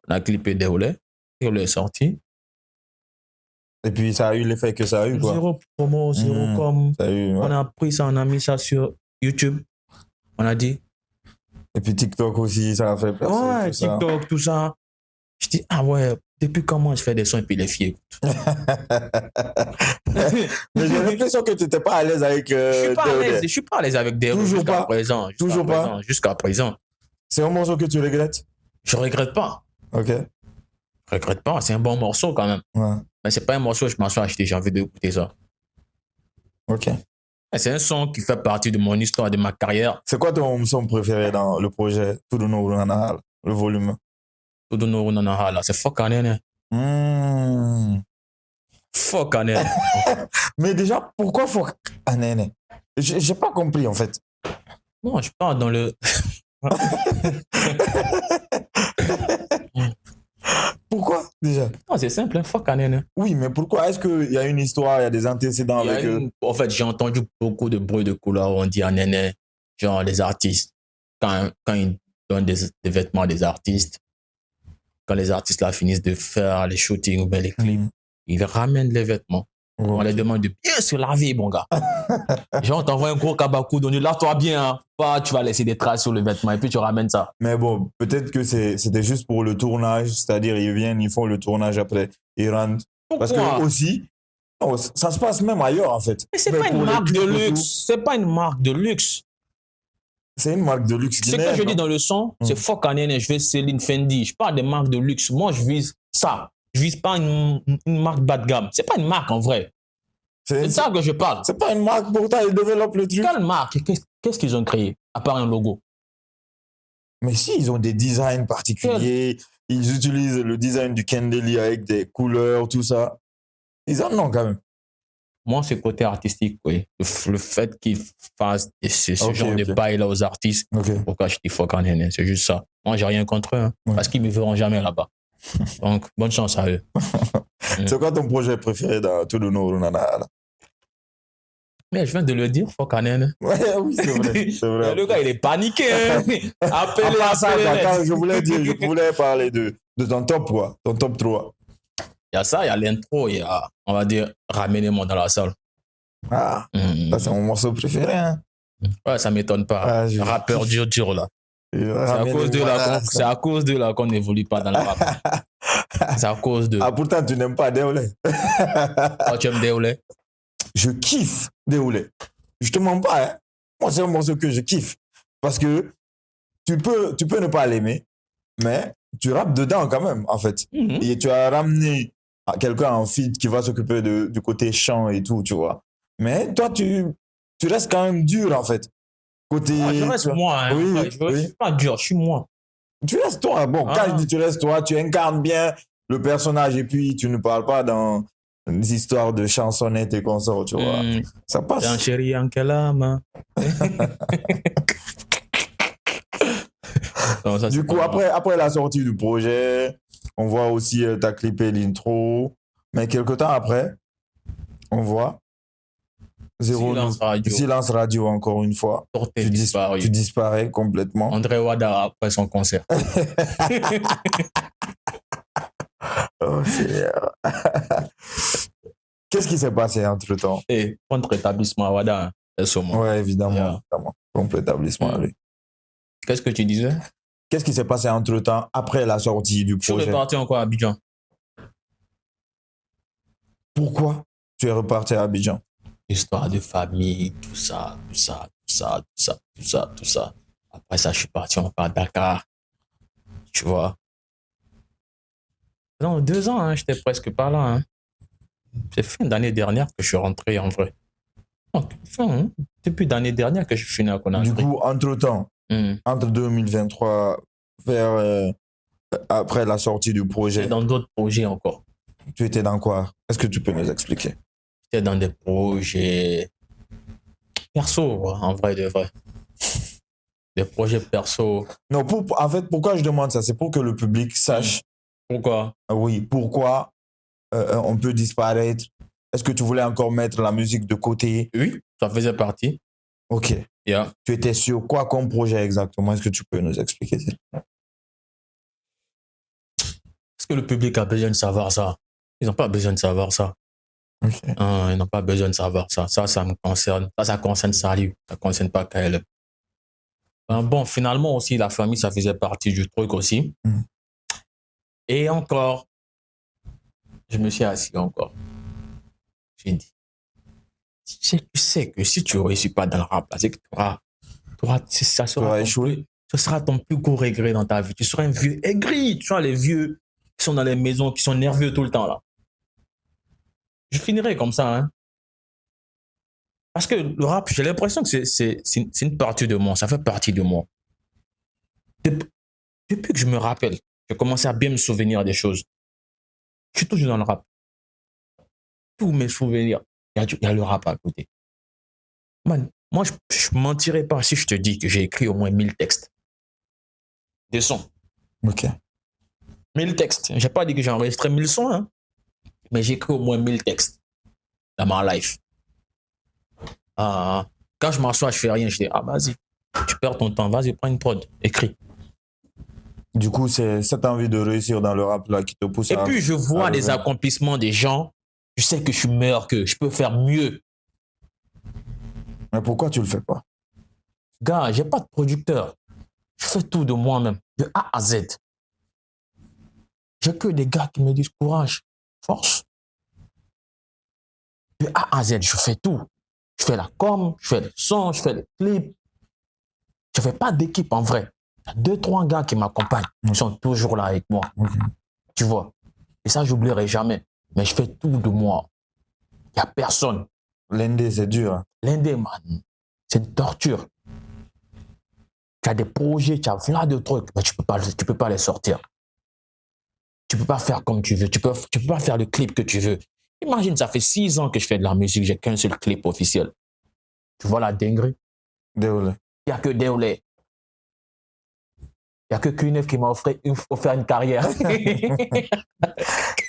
On a clippé Déolé. Déolé est sorti. Et puis, ça a eu l'effet que ça a eu, quoi. Zéro promo, zéro com. On a pris ça, on a mis ça sur YouTube. On a dit. Et puis TikTok aussi, ça a fait passer. Ouais, TikTok, tout ça. Je dis, depuis comment je fais des sons et puis les filles écoutent. Mais j'ai l'impression que tu n'étais pas à l'aise avec. Je suis pas à l'aise avec des jusqu'à présent. Toujours pas. Jusqu'à présent. C'est un morceau que tu regrettes? Je regrette pas. Ok. Je regrette pas. C'est un bon morceau quand même. Ouais. Mais c'est pas un morceau que je m'en suis acheté. J'ai envie d'écouter ça. Ok. C'est un son qui fait partie de mon histoire, de ma carrière. C'est quoi ton son préféré dans le projet Tuduno Runanahal, le volume? Tuduno Runanahal, c'est Fuck Anene. Fuck Anene. Mais déjà, pourquoi Fuck Anene? J'ai pas compris en fait. Non, je parle dans le. Pourquoi déjà? Non, c'est simple, hein, fuck Anene. Oui, mais pourquoi? Est-ce qu'il y a une histoire, il y a des antécédents avec eux? En fait, j'ai entendu beaucoup de bruit de couleur où on dit Anene, genre les artistes, quand ils donnent des vêtements des artistes, quand les artistes là finissent de faire les shootings ou bien les clips, ils ramènent les vêtements. On les demande de bien se laver, mon gars. Genre, on t'envoie un gros kabakou, donc lave-toi bien. Hein. Pas, tu vas laisser des traces sur le vêtement et puis tu ramènes ça. Mais bon, peut-être que c'était juste pour le tournage, c'est-à-dire ils viennent, ils font le tournage après, ils rentrent. Pourquoi? Parce que aussi, ça se passe même ailleurs en fait. Mais c'est pas une marque de luxe. C'est pas une marque de luxe. C'est une marque de luxe. Ce que je dis dans le son, c'est fuck Anene, je vais Céline Fendi. Je parle des marques de luxe. Moi, je vise ça. Je vise pas une marque bas de gamme. C'est pas une marque en vrai. C'est ça que je parle. C'est pas une marque, pourtant ils développent le truc. Quelle marque? Qu'est-ce qu'ils ont créé à part un logo? Mais si, ils ont des designs particuliers. Ils utilisent le design du Kendeli avec des couleurs, tout ça. Ils en ont quand même. Moi, c'est côté artistique, oui. Le fait qu'ils fassent ce genre de bail-là aux artistes. Pourquoi je dis fuck Anene? C'est juste ça. Moi, j'ai rien contre eux. Hein, parce qu'ils ne me verront jamais là-bas. Donc, bonne chance à eux. C'est quoi ton projet préféré dans Tuduno Runanahal? Mais je viens de le dire, fuck Anene. Ouais, oui, c'est vrai. C'est vrai. Le gars, il est paniqué. Hein. Appelez. Je voulais parler de ton top, quoi. Ton top 3. Il y a ça, il y a l'intro, il y a, on va dire, ramenez-moi dans la salle. Ça, c'est mon morceau préféré. Hein. Ouais, ça ne m'étonne pas. Rappeur dur, là. C'est à cause de là qu'on n'évolue pas dans le rap. C'est à cause de. Pourtant, tu n'aimes pas Déolé. Oh, tu aimes Déolé? Je kiffe Déolé. Je te mens pas, hein. Moi, c'est un morceau que je kiffe. Parce que tu peux ne pas l'aimer, mais tu rappes dedans quand même, en fait. Et tu as ramené quelqu'un en feat qui va s'occuper du côté chant et tout, tu vois. Mais toi, tu restes quand même dur, en fait. Côté. Je reste moi. Hein. Oui, Ouais, je suis pas dur, je suis moi. Tu restes toi. Bon, quand je dis tu restes toi, tu incarnes bien le personnage et puis tu ne parles pas dans des histoires de chansonnettes et consorts, tu vois. Ça passe. Un chéri en calame. Du coup, après la sortie du projet, on voit aussi t'as clippé l'intro. Mais quelque temps après, on voit Silence radio encore une fois. Tu disparais complètement. André Ouaddara après son concert. Oh, Seigneur. Qu'est-ce qui s'est passé entre-temps? Et contre établissement à Ouaddara, ouais, évidemment. Contre établissement, lui. Qu'est-ce que tu disais? Qu'est-ce qui s'est passé entre-temps après la sortie du projet? Je suis reparti encore à Abidjan. Pourquoi tu es reparti à Abidjan? Histoire de famille, tout ça. Après ça, je suis parti encore à Dakar. Tu vois. Non, 2 ans, hein, j'étais presque pas là. Hein. C'est fin d'année dernière que je suis rentré en vrai. Donc, depuis l'année dernière que je suis fini à Conakry. Du coup, entre-temps, entre 2023, après la sortie du projet. Dans d'autres projets encore. Tu étais dans quoi? Est-ce que tu peux nous expliquer? J'étais dans des projets perso, en vrai de vrai. Des projets perso. Non, en fait, pourquoi je demande ça? C'est pour que le public sache. Pourquoi? Oui, pourquoi on peut disparaître. Est-ce que tu voulais encore mettre la musique de côté? Oui, ça faisait partie. Ok. Yeah. Tu étais sur quoi comme projet exactement? Est-ce que tu peux nous expliquer? Est-ce que le public a besoin de savoir ça? Ils n'ont pas besoin de savoir ça. Okay. Ils n'ont pas besoin de savoir ça. Ça me concerne. Ça concerne Saliu. Ça ne concerne pas KLM. Bon, finalement aussi, la famille, ça faisait partie du truc aussi. Et encore, je me suis assis encore. J'ai dit, tu sais que si tu ne réussis pas dans le rap, c'est que ça sera échoué. Ce sera ton plus gros regret dans ta vie. Tu seras un vieux aigri. Tu vois, les vieux qui sont dans les maisons, qui sont nerveux tout le temps là. Je finirai comme ça. Hein. Parce que le rap, j'ai l'impression que c'est une partie de moi. Ça fait partie de moi. Depuis que je me rappelle, j'ai commencé à bien me souvenir des choses. Je suis toujours dans le rap. Tous mes souvenirs, il y a le rap à côté. Man, moi, je ne mentirais pas si je te dis que j'ai écrit au moins 1000 textes. Des sons. Ok. 1000 textes. Je n'ai pas dit que j'ai enregistré 1000 sons, hein, mais j'ai écrit au moins 1000 textes dans ma life. Quand je m'assois, je fais rien. Je dis, vas-y, tu perds ton temps, vas-y, prends une prod, écris. Du coup, c'est cette envie de réussir dans le rap là qui te pousse à... Et puis, je vois des accomplissements des gens. Je sais que je suis meilleur qu'eux. Je peux faire mieux. Mais pourquoi tu le fais pas? Gars, j'ai pas de producteur. Je fais tout de moi-même, de A à Z. J'ai que des gars qui me disent courage, force. De A à Z, je fais tout. Je fais la com, je fais les sons, je fais les clips. Je fais pas d'équipe en vrai. Il y a 2-3 gars qui m'accompagnent. Ils sont toujours là avec moi. Tu vois. Et ça, j'oublierai jamais. Mais je fais tout de moi. Il n'y a personne. L'indé, c'est dur. Hein. L'indé, man, c'est une torture. Tu as des projets, tu as plein de trucs, mais tu peux pas les sortir. Tu peux pas faire comme tu veux. Tu peux pas faire le clip que tu veux. Imagine, ça fait 6 ans que je fais de la musique, j'ai qu'un seul clip officiel. Tu vois la dinguerie? Déolé. Il n'y a que Déolé. Il n'y a que Q9 qui m'a offert une carrière.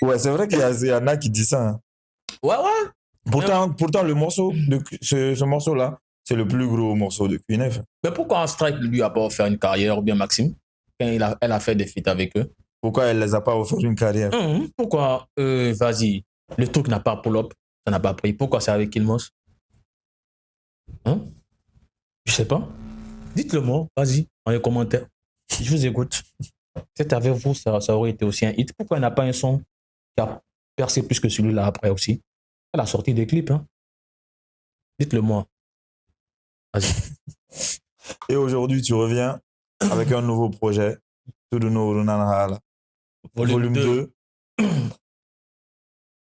Ouais, c'est vrai qu'il y en a qui disent ça. Hein. Ouais. Pourtant, le morceau ce morceau-là, c'est le plus gros morceau de Q9. Mais pourquoi Strike lui a pas offert une carrière, ou bien Maxime, quand elle a fait des feats avec eux? Pourquoi elle les a pas offert une carrière? Pourquoi, vas-y, le truc n'a pas pull-up, ça n'a pas pris. Pourquoi c'est avec Kilmos? Je sais pas. Dites-le moi, vas-y, dans les commentaires. Je vous écoute. Peut-être avec vous, ça aurait été aussi un hit. Pourquoi elle n'a pas un son qui a percé plus que celui-là après aussi? Elle a sorti des clips. Hein. Dites-le moi. Vas-y. Et aujourd'hui, tu reviens avec un nouveau projet, Tuduno Runanhala, volume 2.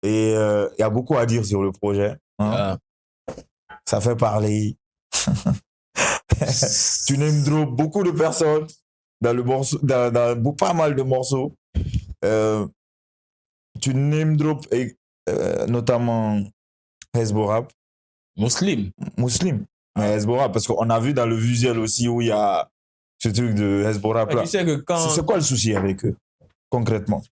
Et il y a beaucoup à dire sur le projet. Hein? Ça fait parler. Tu name drop beaucoup de personnes dans le morceau, dans pas mal de morceaux. Tu name drop notamment Hezbollah. Muslim. Mais Hezbollah, parce qu'on a vu dans le visuel aussi où il y a ce truc de Hezbollah. Tu sais que C'est quoi le souci avec eux, concrètement?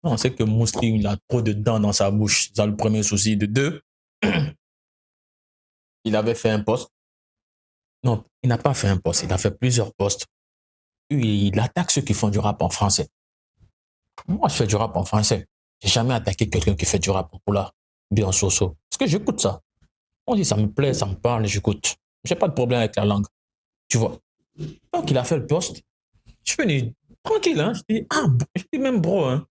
Non, c'est que Muslim, il a trop de dents dans sa bouche. C'est le premier souci. De deux, il avait fait un poste. Non, il n'a pas fait un poste. Il a fait plusieurs postes. Il attaque ceux qui font du rap en français. Moi, je fais du rap en français. J'ai jamais attaqué quelqu'un qui fait du rap en poula, bien soso. Parce que j'écoute ça. On dit ça me plaît, ça me parle, j'écoute. J'ai pas de problème avec la langue. Tu vois. Donc, il a fait le poste. Je suis venu tranquille, hein. Je dis même bro, hein.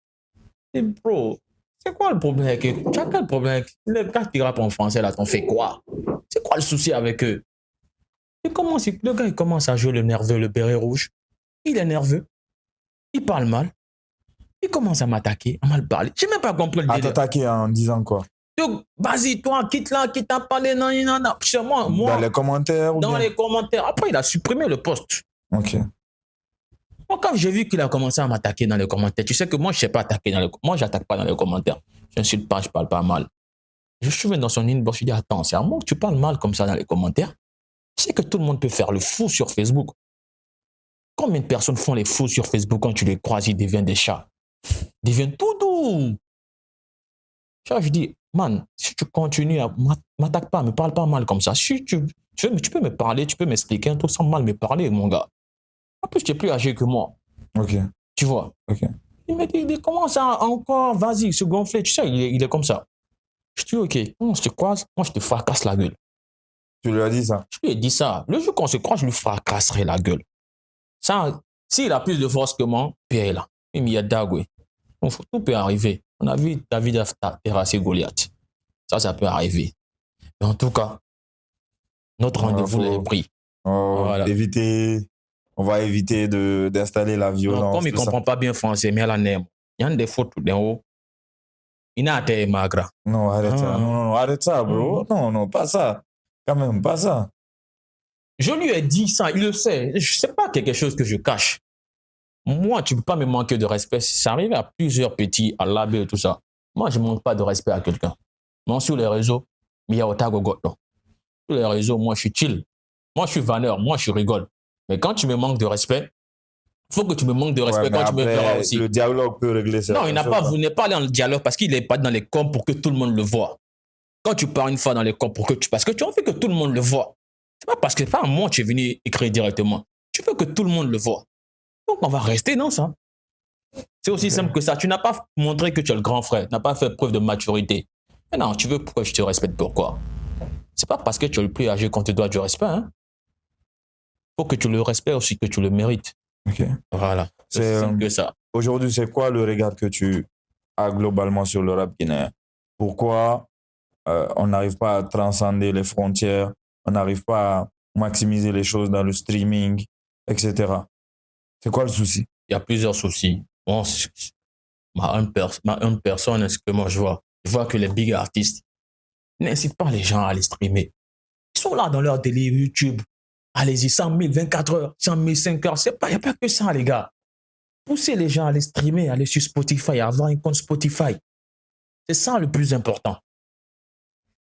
Je dis bro, c'est quoi le problème avec eux? Tu as quel problème avec les gars qui rappent en français là, t'en fais quoi? C'est quoi le souci avec eux? Le gars, il commence à jouer le nerveux, le béret rouge. Il est nerveux. Il parle mal. Il commence à m'attaquer, à mal parler. J'ai même pas compris le délire. À t'attaquer en disant quoi? Donc, vas-y, toi, quitte là, quitte à parler, non. Moi, dans les commentaires ou dans bien? les commentaires. Après, il a supprimé le post. Ok. Moi, quand j'ai vu qu'il a commencé à m'attaquer dans les commentaires, tu sais que moi, je ne sais pas attaquer dans les commentaires. Moi, je n'attaque pas dans les commentaires. Je n'insulte pas, je ne parle pas mal. Je suis venu dans son inbox, je lui ai dit, attends, c'est à moi que tu parles mal comme ça dans les commentaires. Tu sais que tout le monde peut faire le fou sur Facebook. Combien de personnes font les fous sur Facebook quand tu les croises, ils deviennent des chats? Ils deviennent tout doux. Je dis, man, si tu continues à m'attaque pas, me parle pas mal comme ça. Si tu peux me parler, tu peux m'expliquer un truc sans mal me parler, mon gars. En plus, tu es plus âgé que moi. Ok. Tu vois. Ok. Il me dit, comment ça encore? Vas-y, se gonfler. Tu sais, il est comme ça. Je dis, ok, on se croise, moi, je te fracasse la gueule. Tu lui as dit ça? Je lui ai dit ça. Le jour qu'on se croise, je lui fracasserai la gueule. Ça, s'il a plus de force que moi, puis il est là. Il y a Dagwe. Tout peut arriver. On a vu David terrasser Goliath. Ça peut arriver. Mais en tout cas, notre rendez-vous est pris. Voilà. On va éviter d'installer la violence. Non, comme il ne comprend pas bien français, mais à la nème. Il y a des fautes d'en haut. Il n'a pas été magra. Non, arrête ça. Non, arrête ça, bro. Non, pas ça. Quand même, pas ça. Je lui ai dit ça, il le sait. Je sais pas quelque chose que je cache. Moi, tu ne peux pas me manquer de respect. Ça arrive à plusieurs petits, à l'abbé et tout ça. Moi, je ne manque pas de respect à quelqu'un. Moi, sur les réseaux, il y a Otago Goto. Sur les réseaux, moi, je suis chill. Moi, je suis vanneur. Moi, je rigole. Mais quand tu me manques de respect, il faut que tu me manques de respect quand tu me feras aussi. Le dialogue peut régler ça. Non, vous n'êtes pas dans le dialogue parce qu'il n'est pas dans les coms pour que tout le monde le voit. Quand tu pars une fois dans les coms parce que tu as envie que tout le monde le voit. C'est pas parce que c'est pas à moi que tu es venu écrire directement. Tu veux que tout le monde le voit. Donc, on va rester dans ça. C'est aussi simple que ça. Tu n'as pas montré que tu es le grand frère. Tu n'as pas fait preuve de maturité. Mais non, tu veux pourquoi je te respecte, pourquoi? C'est pas parce que tu es le plus âgé qu'on te doit du respect. Hein? Faut que tu le respectes aussi, que tu le mérites. Ok. Voilà. C'est simple que ça. Aujourd'hui, c'est quoi le regard que tu as globalement sur le rap guinéen? Pourquoi on n'arrive pas à transcender les frontières? On n'arrive pas à maximiser les choses dans le streaming, etc. C'est quoi le souci? Il y a plusieurs soucis. Bon, ma personne, ce que moi je vois que les big artistes n'incitent pas les gens à les streamer. Ils sont là dans leur délire YouTube. Allez-y, 100 000, 24 heures, 100 000, 5 heures. Il n'y a pas que ça, les gars. Poussez les gens à les streamer, à aller sur Spotify, à avoir un compte Spotify. C'est ça le plus important.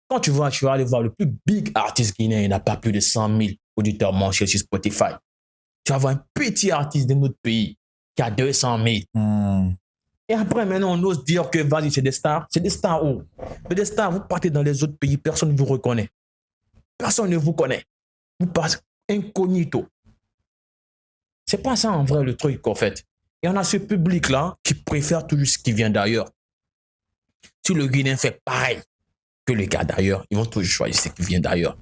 Quand tu vas aller voir le plus big artiste guinéen, il n'a pas plus de 100 000 auditeurs mensuels sur Spotify. Tu vas voir un petit artiste de notre pays qui a 200 000. Et après, maintenant, on ose dire que, vas-y, c'est des stars. C'est des stars où? Mais des stars, vous partez dans les autres pays, personne ne vous reconnaît. Personne ne vous connaît. Vous passez incognito. C'est pas ça, en vrai, le truc, en fait. Et on a ce public-là qui préfère toujours ce qui vient d'ailleurs. Si le Guinéen fait pareil que les gars d'ailleurs, ils vont toujours choisir ce qui vient d'ailleurs.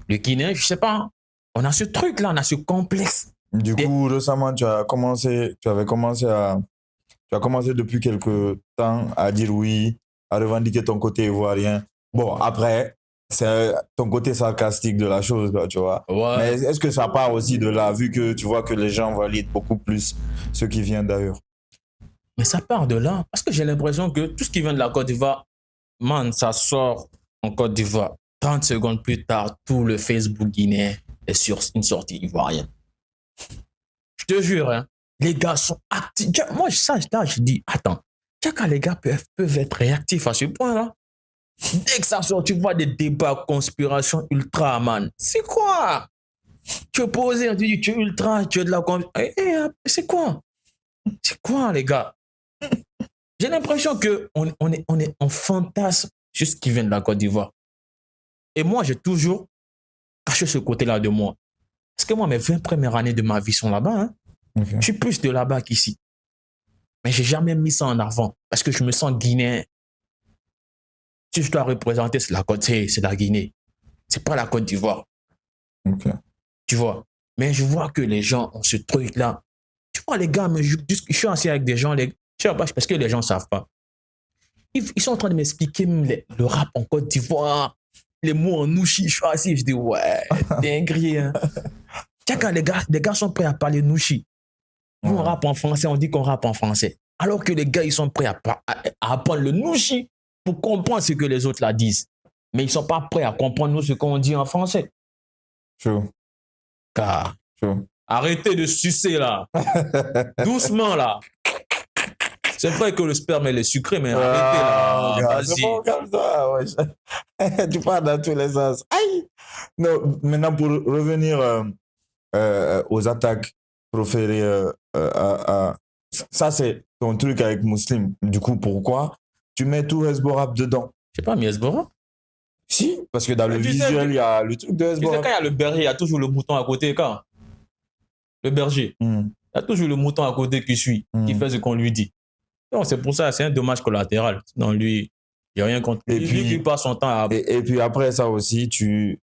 Le Guinéen, je sais pas, on a ce truc-là, on a ce complexe. Du coup, récemment, tu avais commencé depuis quelques temps à dire oui, à revendiquer ton côté ivoirien. Bon, après, c'est ton côté sarcastique de la chose, quoi, tu vois. Ouais. Mais est-ce que ça part aussi de là, vu que tu vois que les gens valident beaucoup plus ce qui vient d'ailleurs? Mais ça part de là. Parce que j'ai l'impression que tout ce qui vient de la Côte d'Ivoire, man, ça sort en Côte d'Ivoire. 30 secondes plus tard, tout le Facebook guinéen est sur une sortie ivoirienne. Je te jure, hein, les gars sont actifs. Moi, je dis, attends, quand les gars peuvent être réactifs à ce point-là. Dès que ça sort, tu vois des débats, conspiration ultra, man. C'est quoi? Tu es posé, tu dis, tu es ultra, tu es de la c'est quoi? C'est quoi, les gars? J'ai l'impression qu'on fantasme juste ce qui vient de la Côte d'Ivoire. Et moi, j'ai toujours caché ce côté-là de moi. Parce que moi, mes 20 premières années de ma vie sont là-bas. Hein. Okay. Je suis plus de là-bas qu'ici. Mais j'ai jamais mis ça en avant. Parce que je me sens guinéen. Si je dois représenter, c'est la Côte, c'est la Guinée. C'est pas la Côte d'Ivoire. Okay. Tu vois. Mais je vois que les gens ont ce truc-là. Tu vois, les gars, je suis assis avec des gens, je sais pas, parce que les gens ne savent pas. Ils sont en train de m'expliquer le rap en Côte d'Ivoire, les mots en nouchi. Je suis assis, je dis, ouais, dinguerie. Hein. Tiens, quand les gars sont prêts à parler nouchi. Nous, on rappe en français, on dit qu'on rappe en français. Alors que les gars, ils sont prêts à apprendre le nouchi pour comprendre ce que les autres là disent. Mais ils ne sont pas prêts à comprendre nous ce qu'on dit en français. True. Car, True. Arrêtez de sucer là. Doucement là. C'est vrai que le sperme est sucré, mais arrêtez là. Vas-y. C'est bon comme ça. Ouais. Tu parles dans tous les sens. Aïe. Non, maintenant, pour revenir aux attaques proférées ça, c'est ton truc avec Muslim. Du coup, pourquoi tu mets tout Hezbollah dedans? Je sais pas, mais Hezbollah? Si, parce que dans le visuel, il y a le truc de Hezbollah. Tu sais, quand il y a le berger, il y a toujours le mouton à côté. Quand le berger, il y a toujours le mouton à côté qui suit, qui fait ce qu'on lui dit. Donc, c'est pour ça, c'est un dommage collatéral. Sinon, lui, il n'y a rien contre lui. Il passe son temps à... Et puis après ça aussi, tu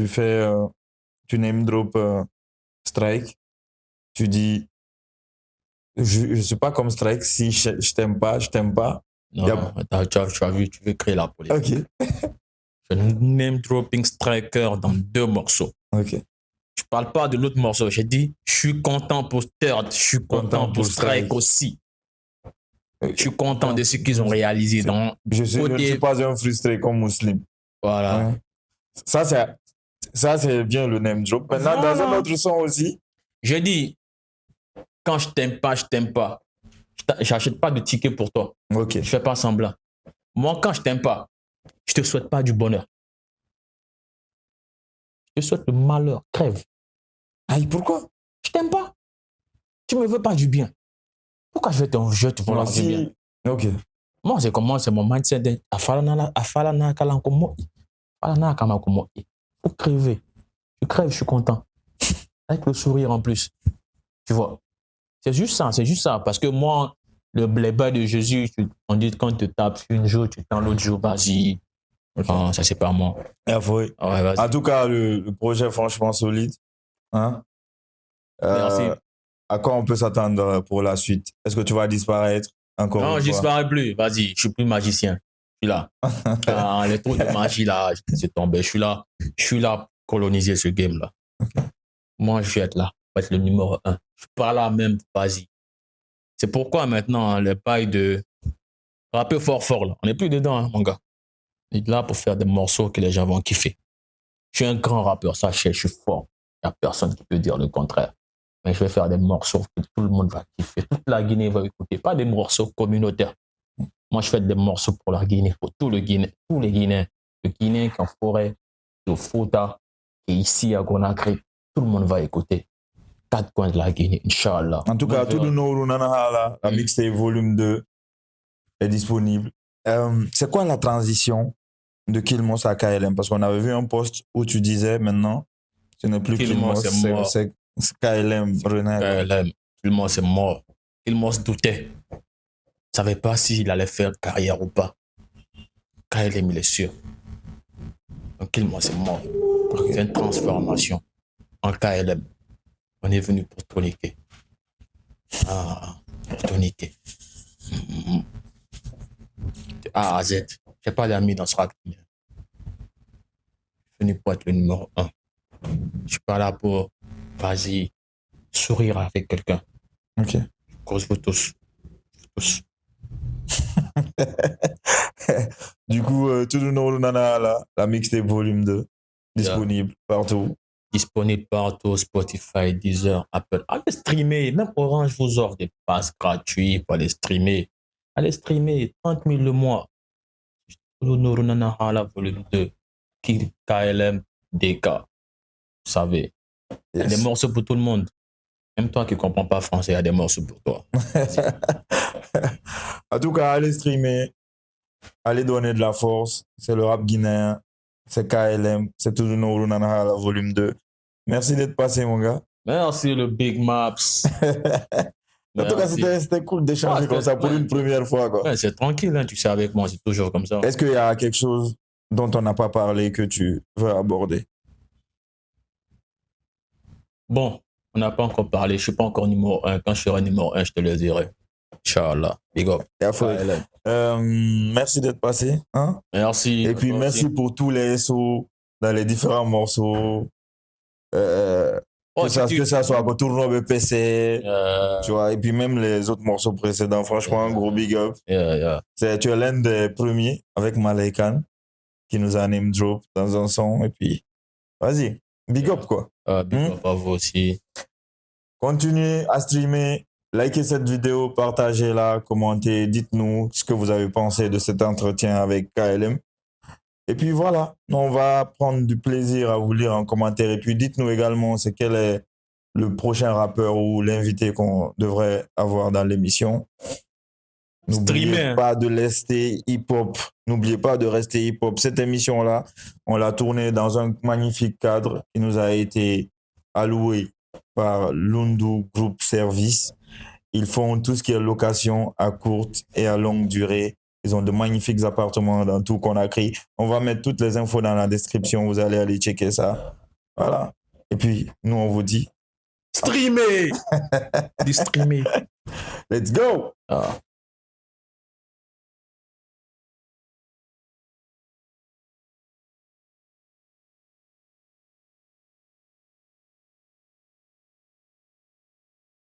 fais... tu name drop Strike. Tu dis... Je ne suis pas comme Strike. Si je t'aime pas, je t'aime pas. Non, tu as vu, tu veux créer la polémique. Ok. Je name dropping Striker dans 2 morceaux. Ok. Je parle pas de l'autre morceau. J'ai dit, je suis content pour Third, je suis content pour Strike aussi. Je suis content de ce qu'ils ont réalisé. Je ne suis pas un frustré comme Muslim. Voilà. Ouais. Ça, c'est bien le name drop. Maintenant, voilà. Dans un autre son aussi. Je dis, quand je t'aime pas, je t'aime pas. J'achète pas de ticket pour toi. Ok. Je fais pas semblant. Moi, quand je t'aime pas, je te souhaite pas du bonheur. Je te souhaite le malheur. Crève. Aïe, pourquoi? Je t'aime pas. Tu me veux pas du bien. Pourquoi je vais te vouloir du bien? Ok. Moi, c'est mon mindset. Faut crever. Je crève, je suis content. Avec le sourire en plus. Tu vois. C'est juste ça. Parce que moi, les bas de Jésus, on dit quand tu tapes une jour, tu tends l'autre jour, vas-y. Okay. Oh, ça, c'est pas moi. Ouais, en tout cas, le projet, franchement, solide. Hein? Merci. À quoi on peut s'attendre pour la suite? Est-ce que tu vas disparaître encore? Non, je disparais plus. Vas-y, je suis plus magicien. Je suis là. Les trucs de magie, là, c'est tombé. Je suis là pour coloniser ce game-là. Okay. Moi, je vais être là. Je vais être le numéro 1. Je suis pas là même, vas-y. C'est pourquoi maintenant, les bails de rapper fort, là. On n'est plus dedans, hein, mon gars. On est là pour faire des morceaux que les gens vont kiffer. Je suis un grand rappeur, sachez, je suis fort. Il n'y a personne qui peut dire le contraire. Mais je vais faire des morceaux que tout le monde va kiffer. Toute la Guinée va écouter. Pas des morceaux communautaires. Moi, je fais des morceaux pour la Guinée, pour tous les Guinéens. Le Guinéen qui est en forêt, au Fouta, qui est ici à Conakry. Tout le monde va écouter. 4 coins de la Guinée, Inch'Allah. En tout cas, tout le Nourou Nanahala, la mixtape volume 2 est disponible. C'est quoi la transition de Kilmos à KLM? Parce qu'on avait vu un post où tu disais maintenant, ce n'est plus Kilmos, c'est KLM, René. KLM, Kilmos c'est mort. Kilmos doutait. Il ne savait pas s'il allait faire carrière ou pas. KLM, il est sûr. Donc Kilmos c'est mort. C'est une transformation en KLM. On est venu pour toniquer. Pour toniquer. De A à Z. Je n'ai pas d'amis dans ce rap. venu pour être le numéro 1. Je suis pas là pour, vas-y, sourire avec quelqu'un. Ok. Cause vous tous. Du coup, tout le monde Nana, la mixtape volume 2, disponible partout. Disponible partout, Spotify, Deezer, Apple. Allez streamer, même Orange vous offre des passes gratuits pour aller streamer. Allez streamer, 30 000 le mois. Tout Nana la volume 2, KLM, DK. Vous savez, il y a des morceaux pour tout le monde. Même toi qui ne comprends pas français, il y a des morceaux pour toi. En tout cas, allez streamer, allez donner de la force. C'est le rap guinéen, c'est KLM, c'est tout le nom Nana la volume 2. Merci d'être passé, mon gars. Merci, le Big Maps. En tout cas, c'était cool d'échanger comme ça pour une première fois, quoi. Ouais, c'est tranquille, hein, tu sais, avec moi, c'est toujours comme ça. Est-ce qu'il y a quelque chose dont on n'a pas parlé que tu veux aborder? Bon, on n'a pas encore parlé. Je ne suis pas encore numéro 1. Quand je serai numéro 1, je te le dirai. Inch'Allah. Big up. Merci d'être passé. Hein? Merci. Et puis, merci pour tous les SO dans les différents morceaux. Que ça soit pour Tournoi BPC, tu vois, et puis même les autres morceaux précédents. Franchement, un gros big up. Tu es l'un des premiers avec Malaikan qui nous a name drop dans un son. Et puis, vas-y, big up, quoi. Big up à vous aussi. Continuez à streamer, likez cette vidéo, partagez-la, commentez, dites-nous ce que vous avez pensé de cet entretien avec KLM. Et puis voilà, on va prendre du plaisir à vous lire en commentaire. Et puis dites-nous également quel est le prochain rappeur ou l'invité qu'on devrait avoir dans l'émission. N'oubliez pas de rester hip-hop. N'oubliez pas de rester hip-hop. Cette émission-là, on l'a tournée dans un magnifique cadre qui nous a été alloué par Lundu Group Service. Ils font tout ce qui est location à courte et à longue durée. Ils ont de magnifiques appartements dans tout Conakry. On va mettre toutes les infos dans la description. Vous allez aller checker ça. Voilà. Et puis, nous, on vous dit... Streamer! Du streamer. Let's go!